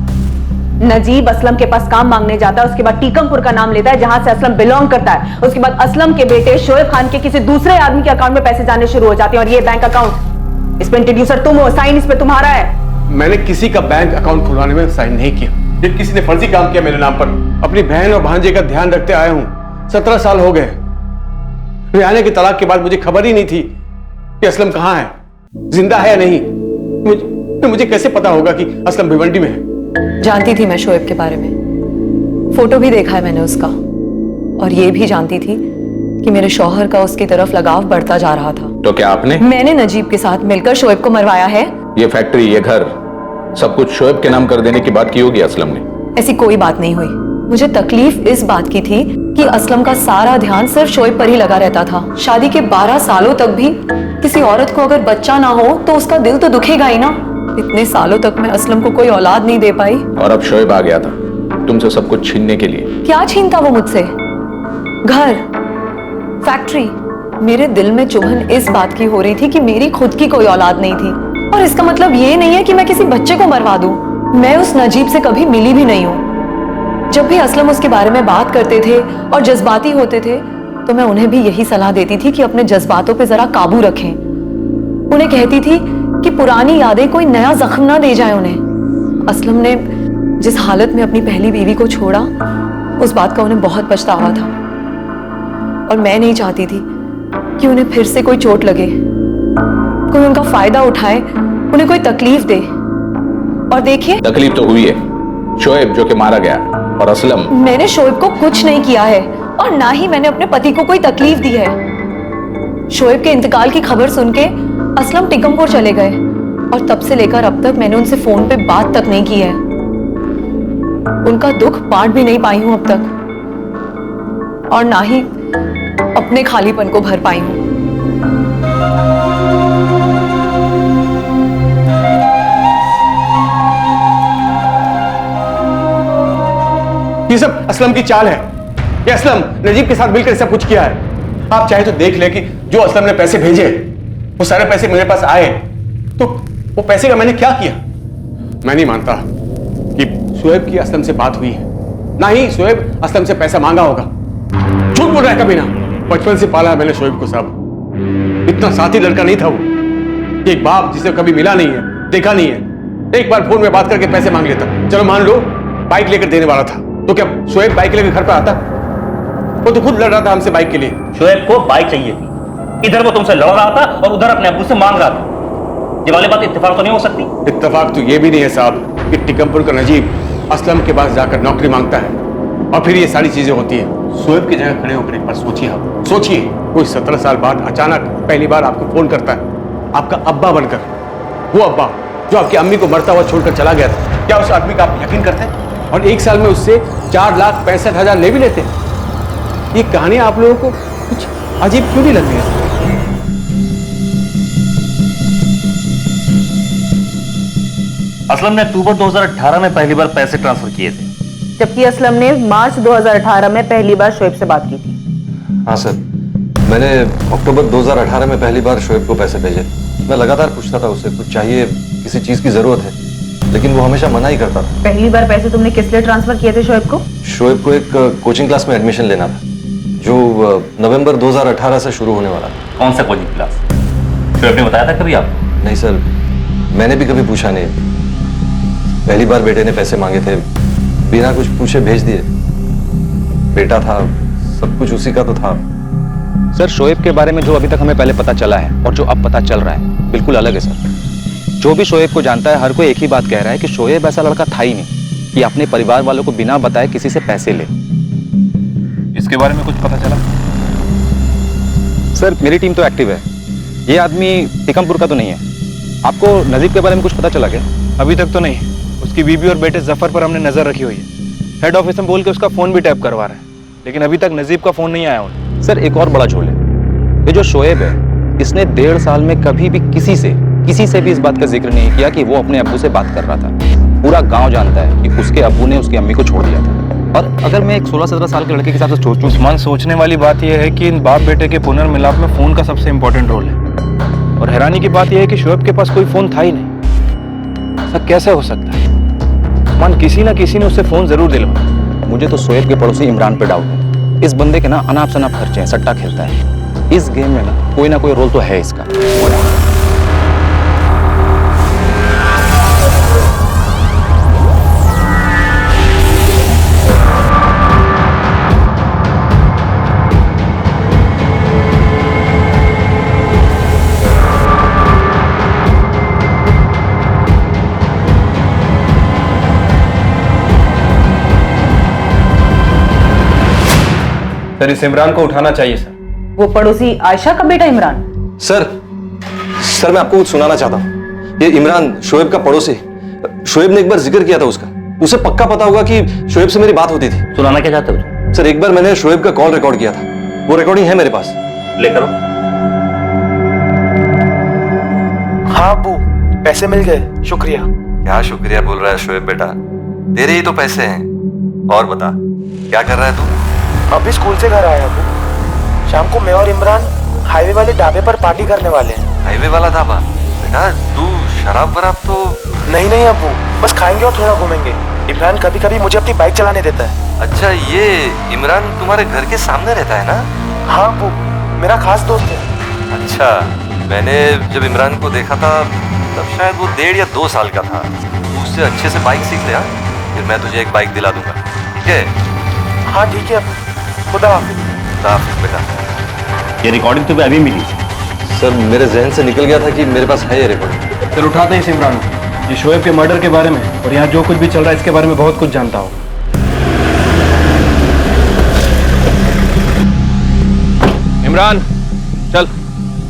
नजीब असलम के पास काम मांगने जाता है, उसके बाद टीकमपुर का नाम लेता है जहां से असलम बिलोंग करता है, उसके बाद असलम के बेटे शोएब खान के किसी दूसरे आदमी के अकाउंट में पैसे जाने शुरू हो जाते हैं, और ये बैंक अकाउंट, इस पे इंट्रोड्यूसर तुम हो, साइन इस पे तुम्हारा है। मैंने किसी का बैंक अकाउंट खुलवाने में साइन नहीं किया। जब किसी ने फर्जी काम किया मेरे नाम पर, अपनी बहन और भांजे का ध्यान रखते आया हूं। 17 साल हो गए। रिहाना की तलाक के बाद मुझे खबर ही नहीं थी कि असलम कहां है, जिंदा है या नहीं। मुझे कैसे पता होगा कि असलम भिवंडी में है? जानती थी मैं शोएब के बारे में, फोटो भी देखा है मैंने उसका, और ये भी जानती थी कि मेरे शौहर का उसकी तरफ लगाव बढ़ता जा रहा था। तो क्या आपने? मैंने नजीब के साथ मिलकर शोएब को मरवाया है। ये फैक्ट्री, ये घर, सब कुछ शोएब के नाम कर देने की बात की होगी असलम ने। ऐसी कोई बात नहीं हुई। मुझे तकलीफ इस बात की थी कि असलम का सारा ध्यान सिर्फ शोएब पर ही लगा रहता था। शादी के 12 सालों तक भी किसी औरत को अगर बच्चा ना हो तो उसका दिल तो दुखेगा ही ना। इतने सालों तक मैं असलम को कोई औलाद नहीं दे पाई। और अब शोएब आ गया था तुमसे सब कुछ छीनने के लिए। क्या छीनता वो मुझसे? घर, फैक्ट्री। मेरे दिल में चुभन इस बात की हो रही थी कि मेरी खुद की कोई औलाद नहीं थी। और इसका मतलब ये नहीं है कि मैं किसी बच्चे को मरवा दूं। मैं उस नजीब से कभी मिली भी नहीं हूं। जब भी असलम उसके बारे में बात करते थे और जज्बाती होते थे तो मैं उन्हें भी यही सलाह देती थी कि अपने जज्बातों पे जरा काबू रखें। उन्हें कहती थी कि पुरानी यादें कोई नया जख्म ना दे जाए उन्हें। असलम ने जिस हालत में अपनी पहली बीवी को छोड़ा उस बात का उन्हें बहुत पछतावा था और मैं नहीं चाहती थी कि उन्हें फिर से कोई चोट लगे, कोई उनका फायदा उठाए, उन्हें कोई तकलीफ दे। और देखिए, तकलीफ तो हुई है। शोएब जो कि मारा गया और असलम। मैंने शोएब को कुछ नहीं किया है और ना ही मैंने अपने पति को कोई तकलीफ दी है। शोएब के इंतकाल की खबर सुन के असलम टिकमपुर चले गए और तब से लेकर अब तक मैंने उनसे फोन पे बात तक नहीं की है। उनका दुख बांट भी नहीं पाई हूं अब तक और ना ही अपने खालीपन को भर पाई हूं। ये सब असलम की चाल है। ये असलम नजीब के साथ मिलकर सब कुछ किया है। आप चाहे तो देख ले कि जो असलम ने पैसे भेजे वो सारे पैसे मेरे पास आए तो वो पैसे का मैंने क्या किया। मैं नहीं मानता कि शोएब की असलम से बात हुई है, ना ही शोएब असलम से पैसा मांगा होगा। झूठ बोल रहा है कभी ना। बचपन से पाला है मैंने शोएब को साहब। इतना साथी लड़का नहीं था वो। एक बाप जिसे कभी मिला नहीं है, देखा नहीं है, एक बार फोन में बात करके पैसे मांग लेता। चलो मान लो बाइक लेकर देने वाला था तो क्या शोएब बाइक लेकर घर पर आता? वो तो खुद लड़ रहा था हमसे बाइक के लिए। शोएब को बाइक चाहिए थी, इधर वो तुमसे लड़ रहा था और उधर अपने अब्बू से मांग रहा था। ये वाली बात इत्तेफाक तो नहीं हो सकती। इत्तेफाक तो ये भी नहीं है साहब कि टिकमपुर का नजीब असलम के पास जाकर नौकरी मांगता है और फिर ये सारी चीजें होती है। शोएब की जगह खड़े होकर एक बार सोचिए आप। सोचिए कोई 17 साल बाद अचानक पहली बार आपको फोन करता है, आपका अब्बा बनकर। वो अब्बा जो आपकी अम्मी को मरता हुआ छोड़कर चला गया था। क्या उस आदमी का आप यकीन करते हैं? और एक साल में उससे 4,65,000 ले भी लेते हैं। ये कहानी आप लोगों को कुछ अजीब क्यों नहीं लगती है? असलम ने अक्टूबर 2018 में पहली बार पैसे ट्रांसफर किए थे, जबकि असलम ने मार्च 2018 में पहली बार शोएब से बात की थी। हाँ सर, मैंने अक्टूबर 2018 में पहली बार शोएब को पैसे भेजे। मैं लगातार पूछता था उससे कुछ चाहिए, किसी चीज की जरूरत है, लेकिन वो हमेशा मना ही करता था। पहली बार पैसे तुमने किस लिए ट्रांसफर किए थे शोएब को? शोएब को एक कोचिंग क्लास में एडमिशन लेना था जो नवंबर 2018 से शुरू होने वाला था। कौन सा कोचिंग क्लास? शोएब ने बताया था कभी आपको? नहीं सर, मैंने भी कभी पूछा नहीं। पहली बार बेटे ने पैसे मांगे थे, बिना कुछ पूछे भेज दिए। बेटा था, सब कुछ उसी का तो था। सर, शोएब के बारे में जो अभी तक हमें पहले पता चला है और जो अब पता चल रहा है बिल्कुल अलग है सर। जो भी शोएब को जानता है हर कोई एक ही बात कह रहा है कि शोएब ऐसा लड़का था ही नहीं कि अपने परिवार वालों को बिना बताए किसी से पैसे ले। इसके बारे में कुछ पता चला? सर, मेरी टीम तो एक्टिव है। ये आदमी टिकमपुर का तो नहीं है। आपको नजीब के बारे में कुछ पता चला क्या? अभी तक तो नहीं। उसकी बीबी और बेटे जफर पर हमने नजर रखी हुई है। हेड ऑफिस में बोल के उसका फोन भी टैप करवा रहे हैं, लेकिन अभी तक नजीब का फोन नहीं आया उन्हें। सर, एक और बड़ा झोल है। ये जो शोएब है इसने 1.5 साल में कभी भी किसी से भी इस बात का जिक्र नहीं किया कि वो अपने अब्बू से बात कर रहा था। पूरा गांव जानता है कि उसके अब्बू ने उसकी अम्मी को छोड़ दिया था। और अगर मैं एक 16-17 साल के लड़के के साथ सोचूं, उस्मान, सोचने वाली बात यह है कि इन बाप बेटे के पुनर्मिलाप में फोन का सबसे इंपॉर्टेंट रोल है। और हैरानी की बात यह है कि शोएब के पास कोई फोन था ही नहीं। ऐसा कैसे हो सकता है? उस्मान, किसी ना किसी ने उससे फोन जरूर दिलवाया। मुझे तो शोएब के पड़ोसी इमरान पे डाउट है। इस बंदे के ना अनाप शनाप खर्चे हैं, सट्टा खेलता है। इस गेम में ना कोई रोल तो है इसका। सर, इस इमरान को उठाना चाहिए सर। वो पड़ोसी आयशा का बेटा इमरान? सर मैं आपको कुछ सुनाना चाहता हूँ। ये इमरान शोएब का पड़ोसी। शोएब ने एक बार जिक्र किया था उसका। उसे पक्का पता होगा कि शोएब से मेरी बात होती थी। सुनाना क्या चाहते हो? सर, एक बार मैंने शोएब का कॉल रिकॉर्ड किया था, वो रिकॉर्डिंग है मेरे पास। ले करो। हाँ अब्बू, पैसे मिल गए, शुक्रिया। क्या शुक्रिया बोल रहा है शोएब बेटा, तेरे ही तो पैसे हैं। और बता, क्या कर रहा है तू? अभी स्कूल से घर आया अब्बू। शाम को मैं और इमरान हाईवे वाले ढाबे पर पार्टी करने वाले हैं। हाईवे वाला ढाबा? बेटा तू शराब वराब तो नहीं नहीं अब्बू, बस खाएंगे और थोड़ा घूमेंगे। इमरान कभी कभी मुझे अपनी बाइक चलाने देता है। अच्छा, ये इमरान तुम्हारे घर के सामने रहता है ना? हाँ अब्बू, मेरा खास दोस्त है। अच्छा, मैंने जब इमरान को देखा था तब शायद वो 1.5 या 2 साल का था। उससे अच्छे से बाइक सीख लिया, फिर मैं तुझे एक बाइक दिला दूंगा, ठीक है? हाँ ठीक है अब्बू, खुदा हाफिज बेटा। ये रिकॉर्डिंग तुम्हें अभी मिली? सर, मेरे जहन से निकल गया था कि मेरे पास है ये रिकॉर्डिंग। फिर उठाते हैं इस इमरान को, ये शोएब के मर्डर के बारे में और यहाँ जो कुछ भी चल रहा है इसके बारे में बहुत कुछ जानता हो। इमरान चल।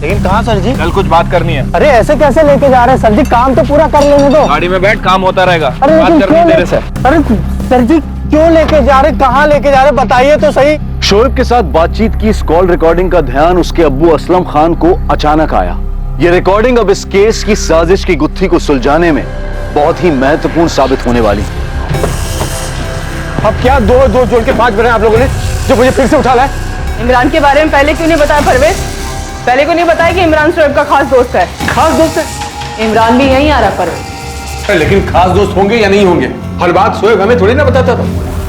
लेकिन कहाँ सर जी? कल कुछ बात करनी है। अरे ऐसे कैसे लेके जा रहे हैं सर जी, काम तो पूरा कर लेने दो। गाड़ी में बैठ, काम होता रहेगा। अरे बात करनी है तेरे से। अरे सर जी क्यों लेके जा रहे, कहाँ लेके जा रहे, बताइए तो सही। शोएब के साथ बातचीत की इस कॉल रिकॉर्डिंग का ध्यान उसके अब्बू असलम खान को अचानक आया। ये रिकॉर्डिंग अब इस केस की साजिश की गुत्थी को सुलझाने में बहुत ही महत्वपूर्ण साबित होने वाली। अब क्या दो जोड़ के 5 बने आप लोगों ने जो मुझे फिर से उठा लाए? इमरान के बारे में पहले क्यों नहीं बताया परवेज? पहले क्यों नहीं बताया कि इमरान शोएब का खास दोस्त है? खास दोस्त है? इमरान भी यहीं आ रहा परवेज। लेकिन खास दोस्त होंगे या नहीं होंगे, हर बात शोएब हमें थोड़ी ना बताता था।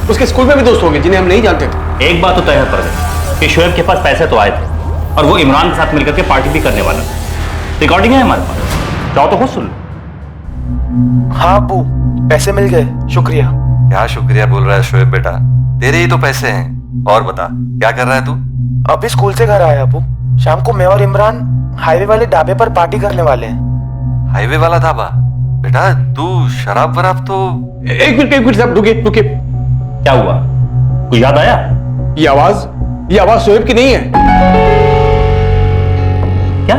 उसके स्कूल में भी दोस्त होंगे जिन्हें हम नहीं जानते थे। एक बात तो तय है परवेज कि शोएब के पास पैसे तो आए थे और वो इमरान के साथ मिलकर के पार्टी भी करने वाला था। रिकॉर्डिंग है हमारे पास, चाहो तो खुद सुन लो। हाँ अब्बू, पैसे मिल गए, शुक्रिया। क्या शुक्रिया बोल रहा है शोएब बेटा, तेरे ही तो पैसे हैं। और बता, क्या कर रहा है तू? अभी स्कूल से घर आया अब्बू। शाम को मैं और इमरान हाईवे वाले ढाबे पर पार्टी करने वाले हैं। हाईवे वाला ढाबा? बेटा तू शराब वराब तो... एक मिनट साहब, रुकिए। क्या हुआ, कुछ याद आया? ये आवाज शोएब की नहीं है। क्या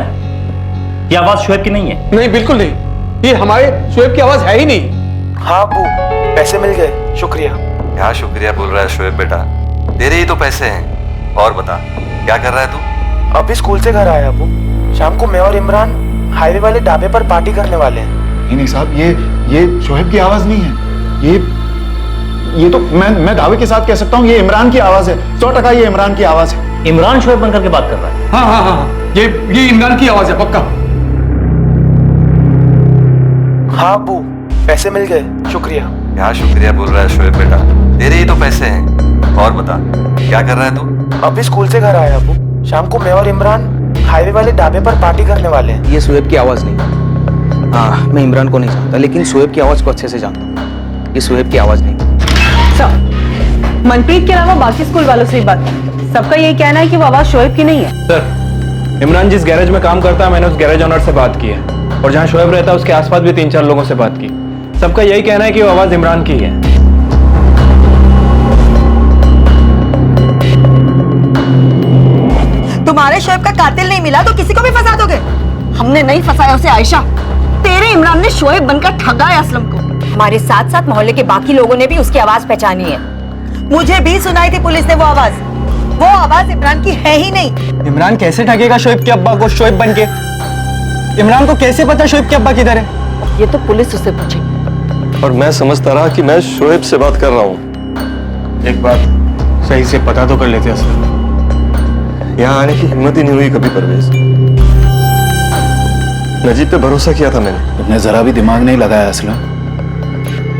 ये आवाज शोएब की नहीं है? नहीं, बिल्कुल नहीं, ये हमारे शोएब की आवाज है ही नहीं। हाँ अब्बू, पैसे मिल गए, शुक्रिया। क्या शुक्रिया बोल रहा है शोएब बेटा, तेरे ही तो पैसे हैं। और बता, क्या कर रहा है तू? अभी स्कूल से घर आया अब्बू। शाम को मैं और इमरान हाईवे वाले ढाबे पर पार्टी करने वाले हैं। नहीं साहब, ये शोएब की आवाज नहीं है। ये तो मैं दावे के साथ कह सकता हूँ ये इमरान की आवाज है। 100% ये इमरान की आवाज है। इमरान शोएब बनकर के बात कर रहा है? हाँ, ये इमरान की आवाज है, पक्का। हाँ अब्बू, पैसे मिल गए, शुक्रिया। क्या शुक्रिया बोल रहा है शोएब बेटा, तेरे ही तो पैसे हैं। और बता, क्या कर रहा है तू? अभी स्कूल से घर आया अब्बू। शाम को मैं और इमरान हाईवे वाले ढाबे पर पार्टी करने वाले हैं। ये शोएब की आवाज नहीं। हाँ, मैं इमरान को नहीं जानता, लेकिन शोएब की आवाज को अच्छे से जानता हूँ। ये शोएब की आवाज नहीं। मनप्रीत के अलावा बाकी स्कूल वालों से ही बात की, सबका यही कहना है कि वो आवाज शोएब की नहीं है। सर, इमरान जिस गैरेज में काम करता है मैंने उस गैरेज ऑनर से बात की है और जहाँ शोएब रहता है उसके आसपास भी 3-4 लोगों से बात की। सबका यही कहना है कि वो आवाज इमरान की है। तुम्हारे शोएब का कातिल नहीं मिला तो किसी को भी फंसा दोगे? हमने नहीं फंसाया उसे आयशा, तेरे इमरान ने शोएब बनकर ठगा है असलम को। हमारे साथ साथ मोहल्ले के बाकी लोगों ने भी उसकी आवाज पहचानी है। मुझे भी सुनाई थी पुलिस ने वो आवाज इमरान की है ही नहीं। इमरान कैसे ठगेगा शोएब के अब्बा को शोएब बनके? इमरान को कैसे पता शोएब के अब्बा किधर है? ये तो पुलिस उससे पूछेगी। और मैं समझता रहा कि मैं शोएब से बात कर रहा हूँ। एक बात सही से पता तो कर लेते असलम। यहाँ आने की हिम्मत ही नहीं हुई कभी परवेज। नजीब पे भरोसा किया था मैंने। तुमने जरा भी दिमाग नहीं लगाया असलम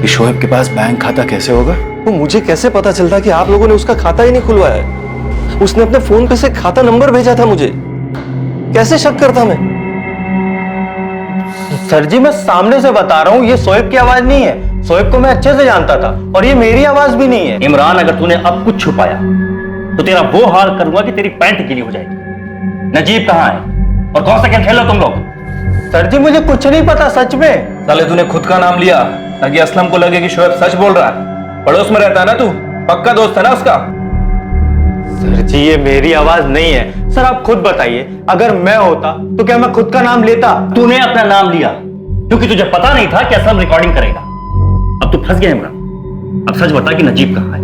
कि शोएब के पास बैंक खाता कैसे होगा? वो मुझे कैसे पता चलता कि आप लोगों ने उसका खाता ही नहीं खुलवाया है? उसने अपने फोन पे से खाता नंबर भेजा था मुझे, कैसे शक करता मैं? सर जी, मैं सामने से बता रहा हूँ, ये शोएब की आवाज नहीं है। शोएब को मैं अच्छे से जानता था और ये मेरी आवाज भी नहीं है। इमरान, अगर तूने अब कुछ छुपाया तो तेरा वो हाल करूंगा कि तेरी पैंट गीली हो जाएगी। नजीब कहाँ है और कौन सा खेल खेल रहे हो तुम लोग? सर जी, मुझे कुछ नहीं पता, सच में। साले तूने खुद का नाम लिया ताकि असलम को लगे कि शोएब सच बोल रहा है। पड़ोस में रहता है ना तू, पक्का दोस्त है ना उसका। सर जी, ये मेरी आवाज नहीं है। सर आप खुद बताइए, अगर मैं होता तो क्या मैं खुद का नाम लेता? तूने अपना नाम लिया क्योंकि तुझे पता नहीं था कि असलम रिकॉर्डिंग करेगा। अब तू फंस गया इमरान। अब सच बता कि नजीब कहाँ है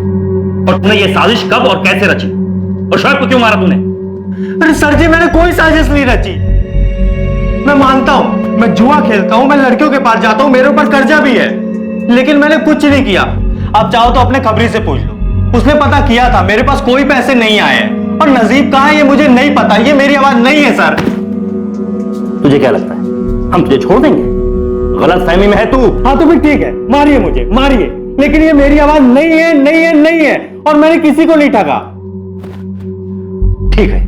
और तूने ये साजिश कब और कैसे रची और शोएब को क्यों मारा तूने? अरे सर जी, मैंने कोई साजिश नहीं रची। मैं मानता हूं मैं जुआ खेलता हूं, मैं लड़कियों के पास जाता हूं, मेरे ऊपर कर्जा भी है, लेकिन मैंने कुछ नहीं किया। आप चाहो तो अपने खबरी से पूछ लो, उसने पता किया था, मेरे पास कोई पैसे नहीं आए हैं। और नजीब कहाँ है ये मुझे नहीं पता, ये मेरी आवाज नहीं है सर। तुझे क्या लगता है हम तुझे छोड़ देंगे? गलत फहमी में है तू। हाँ तो फिर ठीक है, मारिए मुझे मारिए, लेकिन ये मेरी आवाज नहीं है, नहीं है, नहीं है, और मैंने किसी को नहीं ठगा। ठीक है,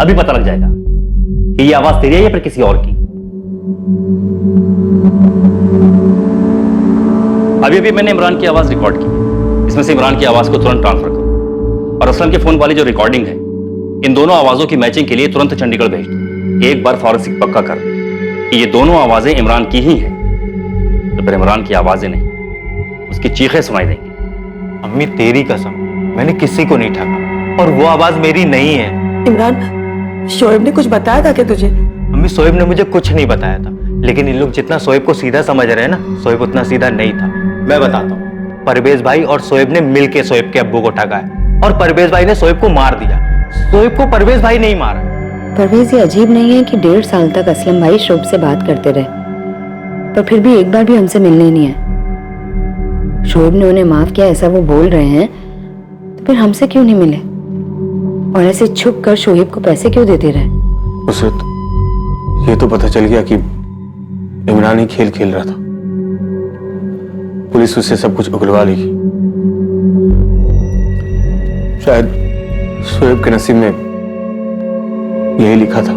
अभी पता लग जाएगा कि ये आवाज तेरी है या फिर किसी और की। अभी अभी मैंने इमरान की आवाज रिकॉर्ड की, इसमें से इमरान की आवाज को तुरंत ट्रांसफर करो और असलम के फोन वाली जो रिकॉर्डिंग है, इन दोनों आवाजों की मैचिंग के लिए तुरंत चंडीगढ़ भेज दो। एक बार फॉरेंसिक पक्का कर दो कि ये दोनों आवाजें इमरान की ही हैं, तो फिर इमरान की आवाजें नहीं, उसकी चीखें सुनाई देंगी। अम्मी तेरी कसम, मैंने किसी को नहीं ठगा और वो आवाज मेरी नहीं है। इमरान, शोएब ने कुछ बताया था क्या तुझे? अम्मी शोएब ने मुझे कुछ नहीं बताया था, लेकिन इन लोग जितना शोएब को सीधा समझ रहे हैं ना, शोएब उतना सीधा नहीं था। मैं बताता हूँ, परवेज भाई और शोएब ने मिलके शोएब के अब्बू को ठगा है और परवेज भाई ने शोएब को मार दिया। शोएब को परवेज भाई नहीं मारा। परवेज, ये अजीब नहीं है कि 1.5 साल तक असलम भाई शोएब से बात करते रहे, पर फिर भी एक बार भी हमसे मिलने ही नहीं है। शोएब ने उन्हें माफ किया ऐसा वो बोल रहे हैं, तो फिर हमसे क्यों नहीं मिले और ऐसे छुप कर शोएब को पैसे क्यों देते रहे? नुसरत, ये तो पता चल गया कि इमरान ही खेल खेल रहा था। पुलिस उससे सब कुछ उगलवा ली। शायद शोएब के नसीब में यही लिखा था।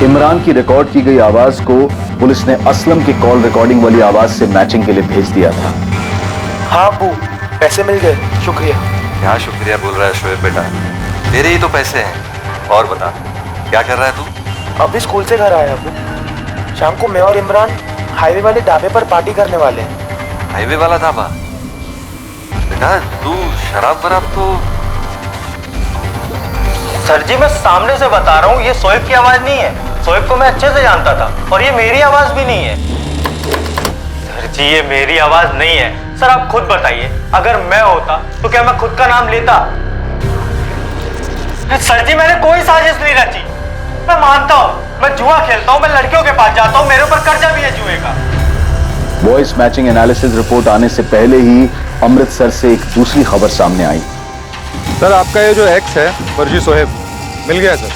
इमरान की रिकॉर्ड की गई आवाज को पुलिस ने असलम की कॉल रिकॉर्डिंग वाली आवाज से मैचिंग के लिए भेज दिया था। हाँ अब्बू, पैसे मिल गए, शुक्रिया। क्या शुक्रिया बोल रहा है शोएब बेटा, तेरे ही तो पैसे हैं। और बता, क्या कर रहा है तू? अभी स्कूल से घर आया अब्बू। शाम को मैं और इमरान हाईवे वाले ढाबे पर पार्टी करने वाले हैं। हाईवे वाला ढाबा? बेटा तू शराब वराब तो। सर जी, मैं सामने से बता रहा हूँ, ये शोएब की आवाज नहीं है। शोएब को मैं अच्छे से जानता था और ये मेरी आवाज भी नहीं है। सर जी, ये मेरी आवाज नहीं है। सर आप खुद बताइए, अगर मैं होता तो क्या मैं खुद का नाम लेता? सर जी, मैंने कोई साजिश नहीं रची। मैं मानता हूँ मैं जुआ खेलता हूँ, मैं लड़कियों के पास जाता हूँ, मेरे ऊपर कर्जा भी है जुए का। वॉइस मैचिंग एनालिसिस रिपोर्ट आने से पहले ही अमृतसर से एक दूसरी खबर सामने आई। सर आपका ये जो एक्स है फर्जी शोएब मिल गया सर,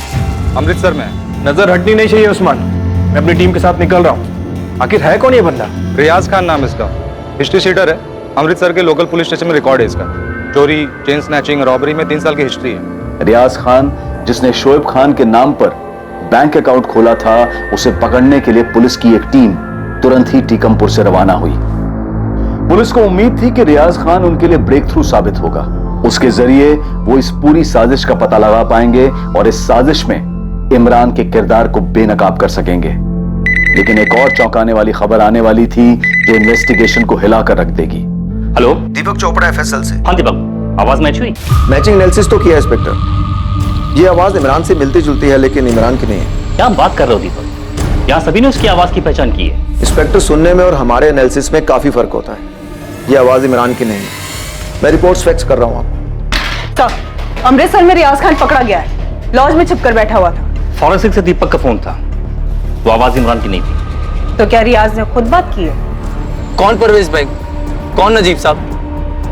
अमृतसर में। नजर हटनी नहीं चाहिए उस्मान, मैं अपनी टीम के साथ निकल रहा हूँ। आखिर है कौन ये बंदा? रियाज खान नाम इसका, हिस्ट्री शीटर है, अमृतसर के लोकल पुलिस स्टेशन में रिकॉर्ड है इसका। चोरी, चेन स्नैचिंग, रॉबरी में 3 साल की हिस्ट्री है। रियाज खान, जिसने शोएब खान के नाम पर बैंक अकाउंट खोला था, उसे पकड़ने के लिए पुलिस की एक टीम तुरंत ही टीकमपुर से रवाना हुई। पुलिस को उम्मीद थी कि रियाज खान उनके लिए ब्रेक थ्रू साबित होगा, उसके जरिए वो इस पूरी साजिश का पता लगा पाएंगे और इस साजिश में इमरान के किरदार को बेनकाब कर सकेंगे। लेकिन एक और चौंकाने वाली खबर आने वाली थी जो इन्वेस्टिगेशन को हिलाकर रख देगी। हेलो, दीपक चोपड़ा एफएसएल से। हाँ दीपक, आवाज मैच हुई? मैचिंग एनालिसिस तो किया इंस्पेक्टर, ये आवाज इमरान से मिलती जुलती है लेकिन इमरान की नहीं है। क्या बात कर रहे हो दीपक? यहाँ सभी ने उसकी आवाज की पहचान की है। इंस्पेक्टर, सुनने में और हमारे एनालिसिस में काफी फर्क होता है। ये आवाज इमरान की नहीं है। मैं रिपोर्ट्स फैक्स कर रहा हूँ आपको। अमृतसर में रियाज खान पकड़ा गया है, लॉज में छुपकर बैठा हुआ था। फॉरेंसिक से दीपक का फोन था, वो आवाज इमरान की नहीं थी। तो क्या रियाज ने खुद बात की है? कौन परवेज भाई, कौन नजीब साहब?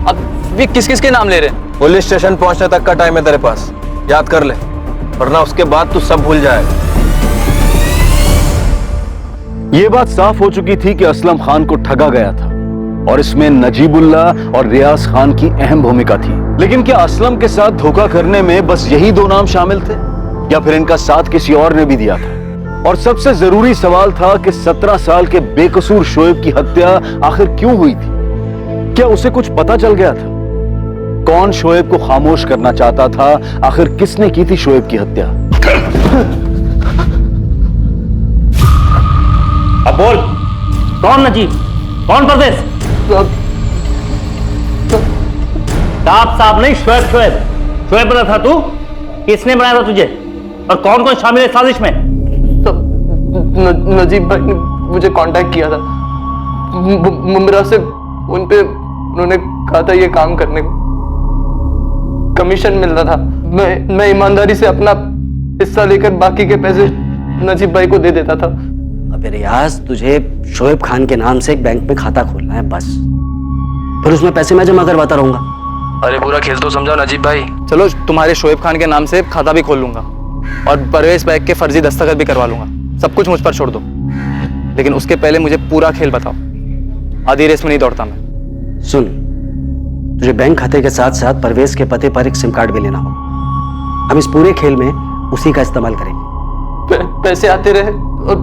अब भी किस किस के नाम ले रहे हैं? पुलिस स्टेशन पहुंचने तक का टाइम है तेरे पास, याद कर ले, वरना उसके बाद तू सब भूल जाएगा। यह बात साफ हो चुकी थी कि असलम खान को ठगा गया था और इसमें नजीबुल्लाह और रियाज खान की अहम भूमिका थी। लेकिन क्या असलम के साथ धोखा करने में बस यही 2 नाम शामिल थे या फिर इनका साथ किसी और ने भी दिया था? और सबसे जरूरी सवाल था कि 17 साल के बेकसूर शोएब की हत्या आखिर क्यों हुई थी? क्या उसे कुछ पता चल गया था? कौन शोएब को खामोश करना चाहता था? आखिर किसने की थी शोएब की हत्या? अब बोल, कौन नजीब, कौन परवेज? साहब नहीं, शोएब। शोएब बना था तू? किसने बनाया था तुझे? और कौन कौन शामिल है साजिश में? नजीब भाई ने मुझे कांटेक्ट किया था। मुमरा से उन पे उन्होंने कहा था ये काम करने को, कमीशन मिल रहा था। मैं ईमानदारी से अपना हिस्सा लेकर बाकी के पैसे नजीब भाई को दे देता था। अबे रियाज, तुझे शोएब खान के नाम से एक बैंक में खाता खोलना है बस, फिर उसमें पैसे मैं जमा करवाता रहूंगा। अरे पूरा खेल तो समझाओ नजीब भाई। चलो तुम्हारे शोएब खान के नाम से खाता भी खोल लूंगा और परवेज बैग के फर्जी दस्तखत भी करवा लूंगा। सब कुछ मुझ पर छोड़ दो, लेकिन उसके पहले मुझे पूरा खेल बताओ। आधी रेस में नहीं दौड़ता मैं। सुन, तुझे बैंक खाते के साथ साथ परवेज के पते पर एक सिम कार्ड भी लेना होगा। हम इस पूरे खेल में उसी का इस्तेमाल करेंगे। पैसे आते रहे और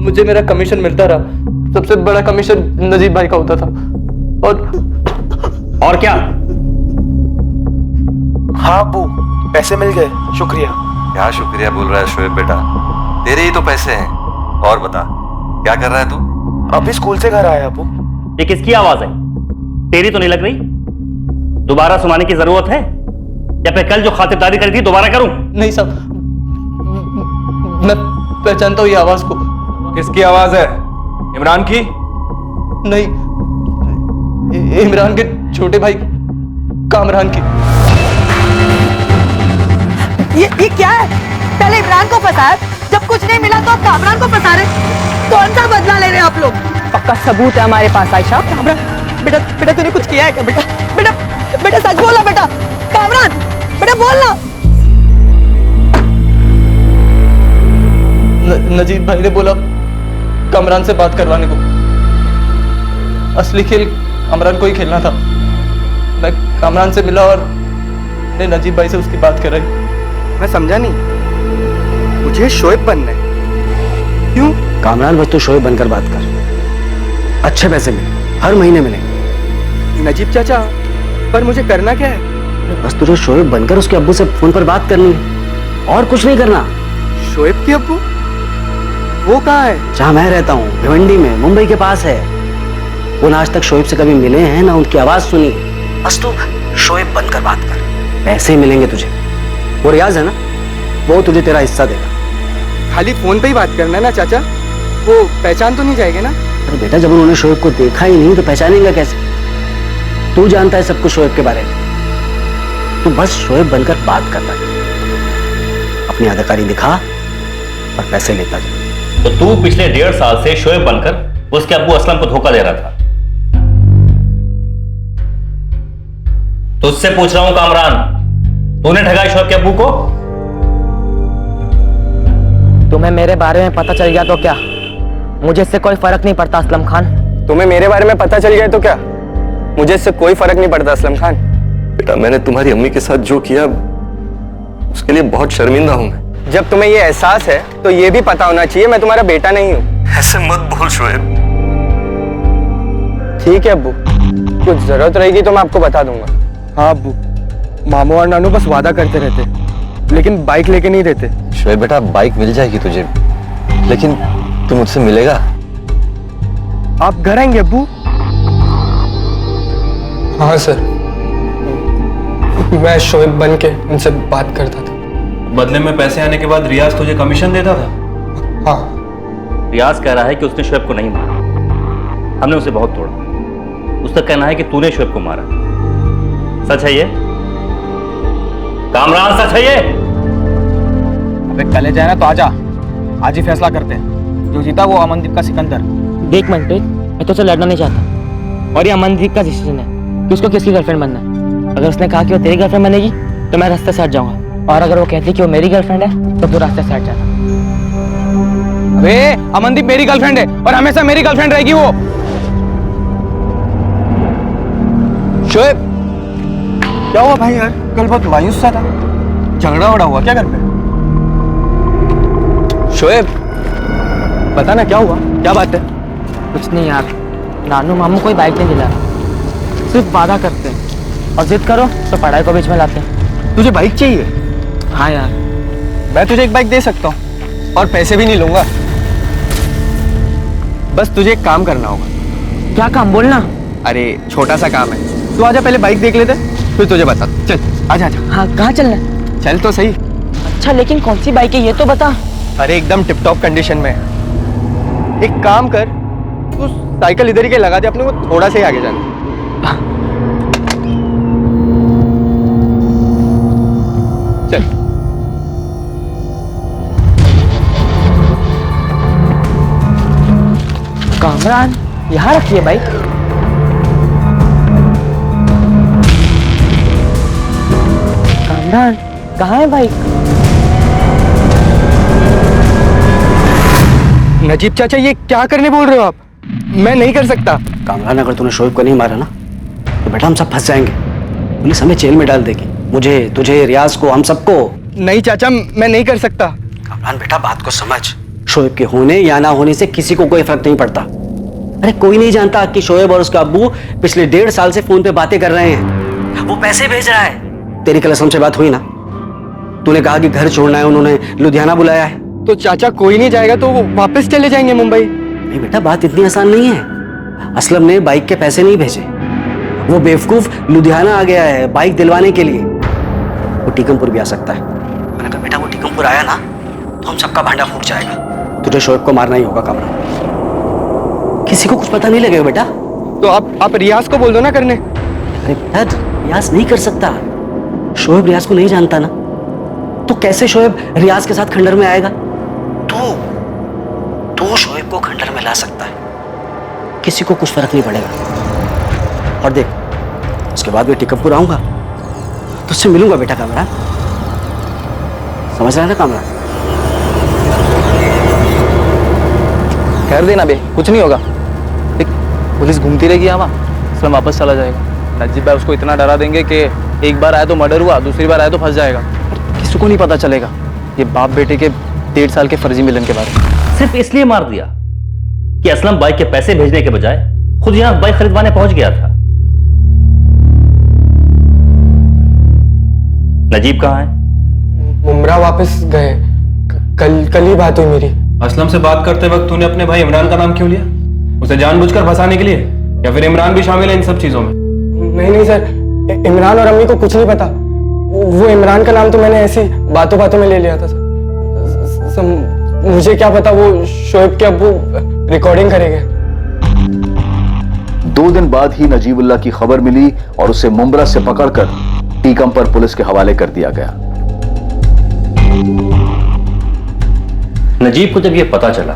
मुझे मेरा कमीशन मिलता रहा। सबसे बड़ा कमीशन नजीब भाई का होता था। और क्या? हाँ अबू, पैसे मिल गए, शुक्रिया। क्या शुक्रिया बोल रहा है शोएब बेटा, तेरे ही तो पैसे हैं। और बता क्या कर रहा है तू? अभी स्कूल से घर आया अबू। ये किसकी आवाज है? तेरी तो नहीं लग रही। दोबारा सुनाने की जरूरत है या फिर कल जो खातिरदारी करी थी दोबारा करूं? नहीं साहब, मैं पहचानता हूं ये आवाज को। किसकी आवाज है? इमरान की? नहीं, इमरान के छोटे भाई कामरान की। ये क्या है? पहले इमरान को फंसाया, जब कुछ नहीं मिला तो अब कामरान को फंसा रहे। कौन सा बदला ले रहे हैं आप लोग? पक्का सबूत है हमारे पास आयशा। कामरान, बेटा बेटा तूने कुछ किया है क्या? बेटा बेटा बेटा सच बोला बेटा। कामरान बेटा बोलना। नजीब भाई ने बोला कामरान से बात करवाने को। असली खेल कामरान को ही खेलना था। मैं कामरान से मिला और ने नजीब भाई से उसकी बात कराई। मैं समझा नहीं, मुझे शोएब बनना है। क्यों? कामरान, बस तू शोएब बनकर बात कर। अच्छे पैसे मिले, हर महीने मिलेंगे। नजीब चाचा, पर मुझे करना क्या है? बस तुझे शोएब बनकर उसके अब्बू से फोन पर बात करनी है और कुछ नहीं करना। शोएब के अब्बू? वो कहाँ है? जहाँ मैं रहता हूँ, भिवंडी में, मुंबई के पास है। वो आज तक शोएब से कभी मिले हैं ना उनकी आवाज सुनी। बस तू शोएब बनकर बात कर, पैसे मिलेंगे तुझे। वो रियाज है ना, वो तुझे तेरा हिस्सा देगा। खाली फोन पे ही बात करना है ना चाचा? वो पहचान तो नहीं जाएंगे ना? अरे बेटा, जब उन्होंने शोएब को देखा ही नहीं तो पहचानेंगे कैसे? तू जानता है सब कुछ शोएब के बारे में। तू बस शोएब बनकर बात करता जा, अपनी अदाकारी दिखा और पैसे लेता जा। तो तू पिछले 1.5 साल से शोएब बनकर उसके अब्बू असलम को धोखा दे रहा था। तुझसे पूछ रहा हूं कामरान, तूने ठगाई शोएब के अब्बू को? तुम्हें मेरे बारे में पता चल गया तो क्या? मुझे इससे कोई फर्क नहीं पड़ता असलम खान। तुम्हें मेरे बारे में पता चल गया तो क्या? मुझे इससे कोई फर्क नहीं पड़ता असलम खान। बेटा, मैंने तुम्हारी अम्मी के साथ जो किया उसके लिए बहुत शर्मिंदा हूं मैं। जब तुम्हें ये एहसास है तो ये भी पता होना चाहिए मैं तुम्हारा बेटा नहीं हूँ। ऐसे मत बोल शोएब। ठीक है अब्बू, कुछ जरूरत रहेगी तो मैं आपको बता दूंगा। हाँ अब्बू, मामू और नानू बस वादा करते रहते लेकिन बाइक लेके नहीं देते। शोएब बेटा, बाइक मिल जाएगी तुझे, लेकिन तू मुझसे मिलेगा? आप घर आएंगे अब्बू? हाँ सर, मैं शोएब बन के उनसे बात करता था। बदले में पैसे आने के बाद रियाज तुझे कमीशन देता था? हाँ। रियाज कह रहा है कि उसने शोएब को नहीं मारा, हमने उसे बहुत तोड़ा। उसका कहना है कि तूने शोएब को मारा। सच है ये कामरान? सच है ये? अबे कल जाए ना तो आजा, आज ही फैसला करते हैं। जो जीता वो अमनदीप का सिकंदर। देख मनप्रीत, मैं तो लड़ना नहीं चाहता और ये अमनदीप का डिसीजन है कि उसको किसकी गर्लफ्रेंड बनना है। अगर उसने कहा कि वो तेरी गर्लफ्रेंड बनेगी तो मैं रास्ते से हट जाऊंगा, और अगर वो कहती कि वो मेरी गर्लफ्रेंड है तो तू रास्ते से हट जाना। अबे अमनदीप मेरी गर्लफ्रेंड है और हमेशा मेरी गर्लफ्रेंड रहेगी वो। शोएब, क्या हुआ भाई यार? कल बहुत मायूस सा था, झगड़ा वगड़ा हुआ क्या घर पे? शोएब बता ना क्या हुआ, क्या बात है? कुछ नहीं यार, नानू मामू कोई बाइक नहीं दिला, सिर्फ वादा करते हैं और जिद करो तो पढ़ाई को बीच में लाते हैं। तुझे बाइक चाहिए? हाँ यार, मैं तुझे एक बाइक दे सकता हूँ और पैसे भी नहीं लूंगा। बस तुझे एक काम करना होगा। क्या काम? बोलना। अरे छोटा सा काम है, तू आजा पहले बाइक देख लेते फिर तुझे बता। चल आजा आजा। हाँ, कहाँ चलना है? चल तो सही। अच्छा, लेकिन कौन सी बाइक है ये तो बता। अरे एकदम टिप टॉप कंडीशन में, एक काम कर, तू साइकिल इधर ही के लगा दे, अपने को थोड़ा सा ही आगे जाना। चल। कामरान यहाँ रखिए बाइक। कामरान कहाँ है बाइक? नजीब चाचा, ये क्या करने बोल रहे हो आप? मैं नहीं कर सकता। कामरान, अगर तूने शोएब को नहीं मारा ना तो बेटा हम सब फंस जाएंगे। पुलिस हमें जेल में डाल देगी, मुझे, तुझे, रियाज को, हम सबको। नहीं चाचा, मैं नहीं कर सकता। कामरान बेटा, बात को समझ। शोएब के होने या ना होने से किसी को कोई फर्क नहीं पड़ता। अरे कोई नहीं जानता कि शोएब और उसका अब्बू पिछले 1.5 साल से फोन पे बातें कर रहे हैं। वो पैसे भेज रहा है। तेरी कल असलम से बात हुई ना? तूने कहा कि घर छोड़ना है, उन्होंने लुधियाना बुलाया है। तो चाचा कोई नहीं जाएगा तो वो वापस चले जाएंगे मुंबई? नहीं बेटा, बात इतनी आसान नहीं है। असलम ने बाइक के पैसे नहीं भेजे, वो बेवकूफ लुधियाना आ गया है बाइक दिलवाने के लिए। वो टीकमपुर भी आ सकता है। मैंने कहा बेटा, वो टीकमपुर आया ना तो हम सबका भांडा फूट जाएगा। तुझे शोएब को मारना ही होगा कामरान, किसी को कुछ पता नहीं लगेगा बेटा। तो आप रियाज को बोल दो ना करने। अरे बेटा, रियाज नहीं कर सकता। शोएब रियाज को नहीं जानता ना, तो कैसे शोएब रियाज के साथ खंडर में आएगा? तू शोएब को खंडर में ला सकता है, किसी को कुछ फर्क नहीं पड़ेगा। और देख, उसके बाद मैं टीकमपुर आऊंगा तो उससे मिलूंगा बेटा कामरान, समझ रहा है ना कामरान? कर देना बे, कुछ नहीं होगा। देख, पुलिस घूमती रहेगी यहाँ, इसमें वापस चला जाएगा। नजीब भाई उसको इतना डरा देंगे कि एक बार आया तो मर्डर हुआ, दूसरी बार आया तो फंस जाएगा। किसी को नहीं पता चलेगा ये बाप बेटे के 1.5 साल के फर्जी मिलन के बारे में। सिर्फ इसलिए मार दिया कि असलम बाइक के पैसे भेजने के बजाय खुद यहां बाइक खरीदवाने पहुंच गया था। नजीब कहां है? मुमरा वापस गए। कल ही बात हुई मेरी। असलम से बात करते वक्त तूने अपने भाई इमरान का नाम क्यों लिया? उसे जानबूझकर फंसाने के लिए, या फिर इमरान भी शामिल है इन सब चीजों में? नहीं सर, इमरान और अम्मी को कुछ नहीं पता। वो इमरान का नाम तो मैंने ऐसी बातों बातों में ले लिया था सर। मुझे क्या पता वो शोएब के अब्बू रिकॉर्डिंग करेंगे। 2 दिन बाद ही नजीबुल्लाह की खबर मिली और उसे मुंब्रा से पकड़कर टीकमपुर पुलिस के हवाले कर दिया गया। नजीब को जब यह पता चला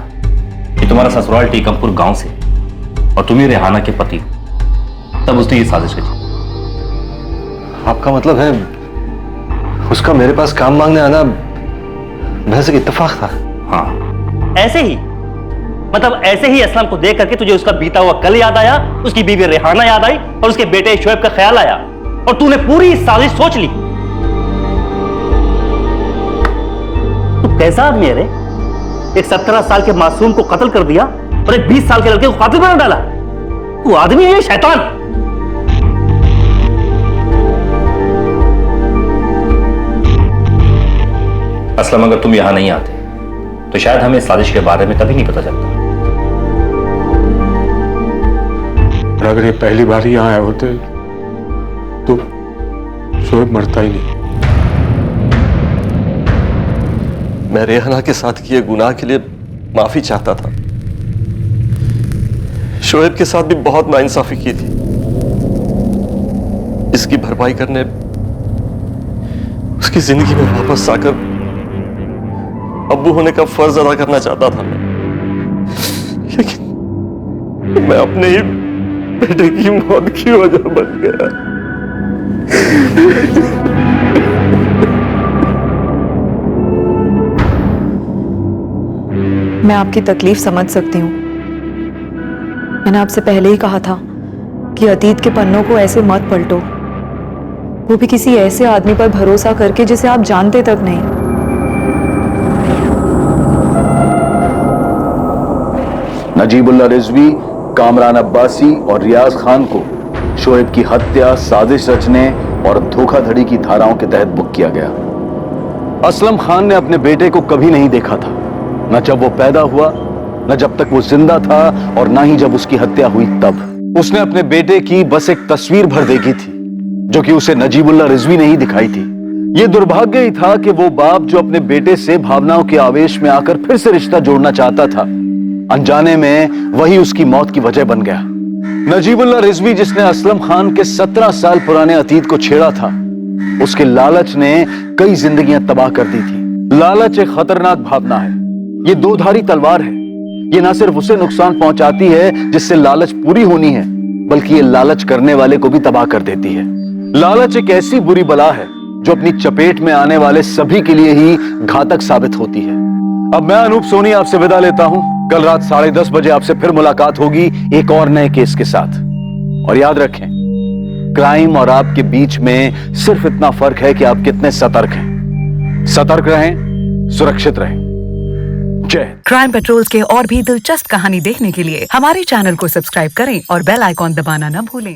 कि तुम्हारा ससुराल टीकमपुर गांव से और तुम ही रेहाना के पति हो, तब उसने ये साजिश रची। आपका मतलब है उसका मेरे पास काम मांगने आना महज एक इत्तेफाक था? हाँ, ऐसे ही, मतलब ऐसे ही असलम को देख करके तुझे उसका बीता हुआ कल याद आया, उसकी बीवी रेहाना याद आई और उसके बेटे शोएब का ख्याल आया और तूने पूरी साजिश सोच ली। तू कैसा आदमी है रे? एक 17 साल के मासूम को कत्ल कर दिया और एक 20 साल के लड़के को कातिल बना डाला। तू आदमी है या शैतान? असलम, अगर तुम यहां नहीं आते तो शायद हमें साजिश के बारे में कभी नहीं पता चलता। और अगर ये पहली बार ही यहाँ आए होते तो शोएब मरता ही नहीं। मैं रेहाना के साथ किए गुनाह के लिए माफी चाहता था। शोएब के साथ भी बहुत नाइंसाफी की थी। इसकी भरपाई करने उसकी जिंदगी में वापस आकर अब्बू होने का फर्ज अदा करना चाहता था मैं, लेकिन मैं अपने ही बेटे की मौत की वजह बन गया। मैं आपकी तकलीफ समझ सकती हूँ। मैंने आपसे पहले ही कहा था कि अतीत के पन्नों को ऐसे मत पलटो, वो भी किसी ऐसे आदमी पर भरोसा करके जिसे आप जानते तक नहीं। नजीबुल्लाह रिजवी, कामरान अब्बासी और रियाज खान को शोएब की हत्या, साजिश रचने और धोखाधड़ी की धाराओं के तहत बुक किया गया। असलम खान ने अपने बेटे को कभी नहीं देखा था, न जब वो पैदा हुआ, न जब तक वो जिंदा था और न ही जब उसकी हत्या हुई तब। उसने अपने बेटे की बस एक तस्वीर भर देखी थी जो कि उसे नजीबुल्लाह रिजवी ने ही दिखाई थी। ये दुर्भाग्य ही था कि वो बाप जो अपने बेटे से भावनाओं के आवेश में आकर फिर से रिश्ता जोड़ना चाहता था, अनजाने में वही उसकी मौत की वजह बन गया। नजीबुल्लाह रिजवी, जिसने असलम खान के 17 साल पुराने अतीत को छेड़ा था, उसके लालच ने कई जिंदगियां तबाह कर दी थी। लालच एक खतरनाक भावना है। ये दो धारी तलवार है। ये ना सिर्फ उसे नुकसान पहुंचाती है जिससे लालच पूरी होनी है, बल्कि ये लालच करने वाले को भी तबाह कर देती है। लालच एक ऐसी बुरी बला है जो अपनी चपेट में आने वाले सभी के लिए ही घातक साबित होती है। अब मैं अनूप सोनी आपसे विदा लेता हूं। कल रात 10:30 बजे आपसे फिर मुलाकात होगी एक और नए केस के साथ। और याद रखें, क्राइम और आपके बीच में सिर्फ इतना फर्क है कि आप कितने सतर्क हैं। सतर्क रहें, सुरक्षित रहें। जय हिंद। क्राइम पेट्रोल्स के और भी दिलचस्प कहानी देखने के लिए हमारे चैनल को सब्सक्राइब करें और बेल आइकॉन दबाना न भूलें।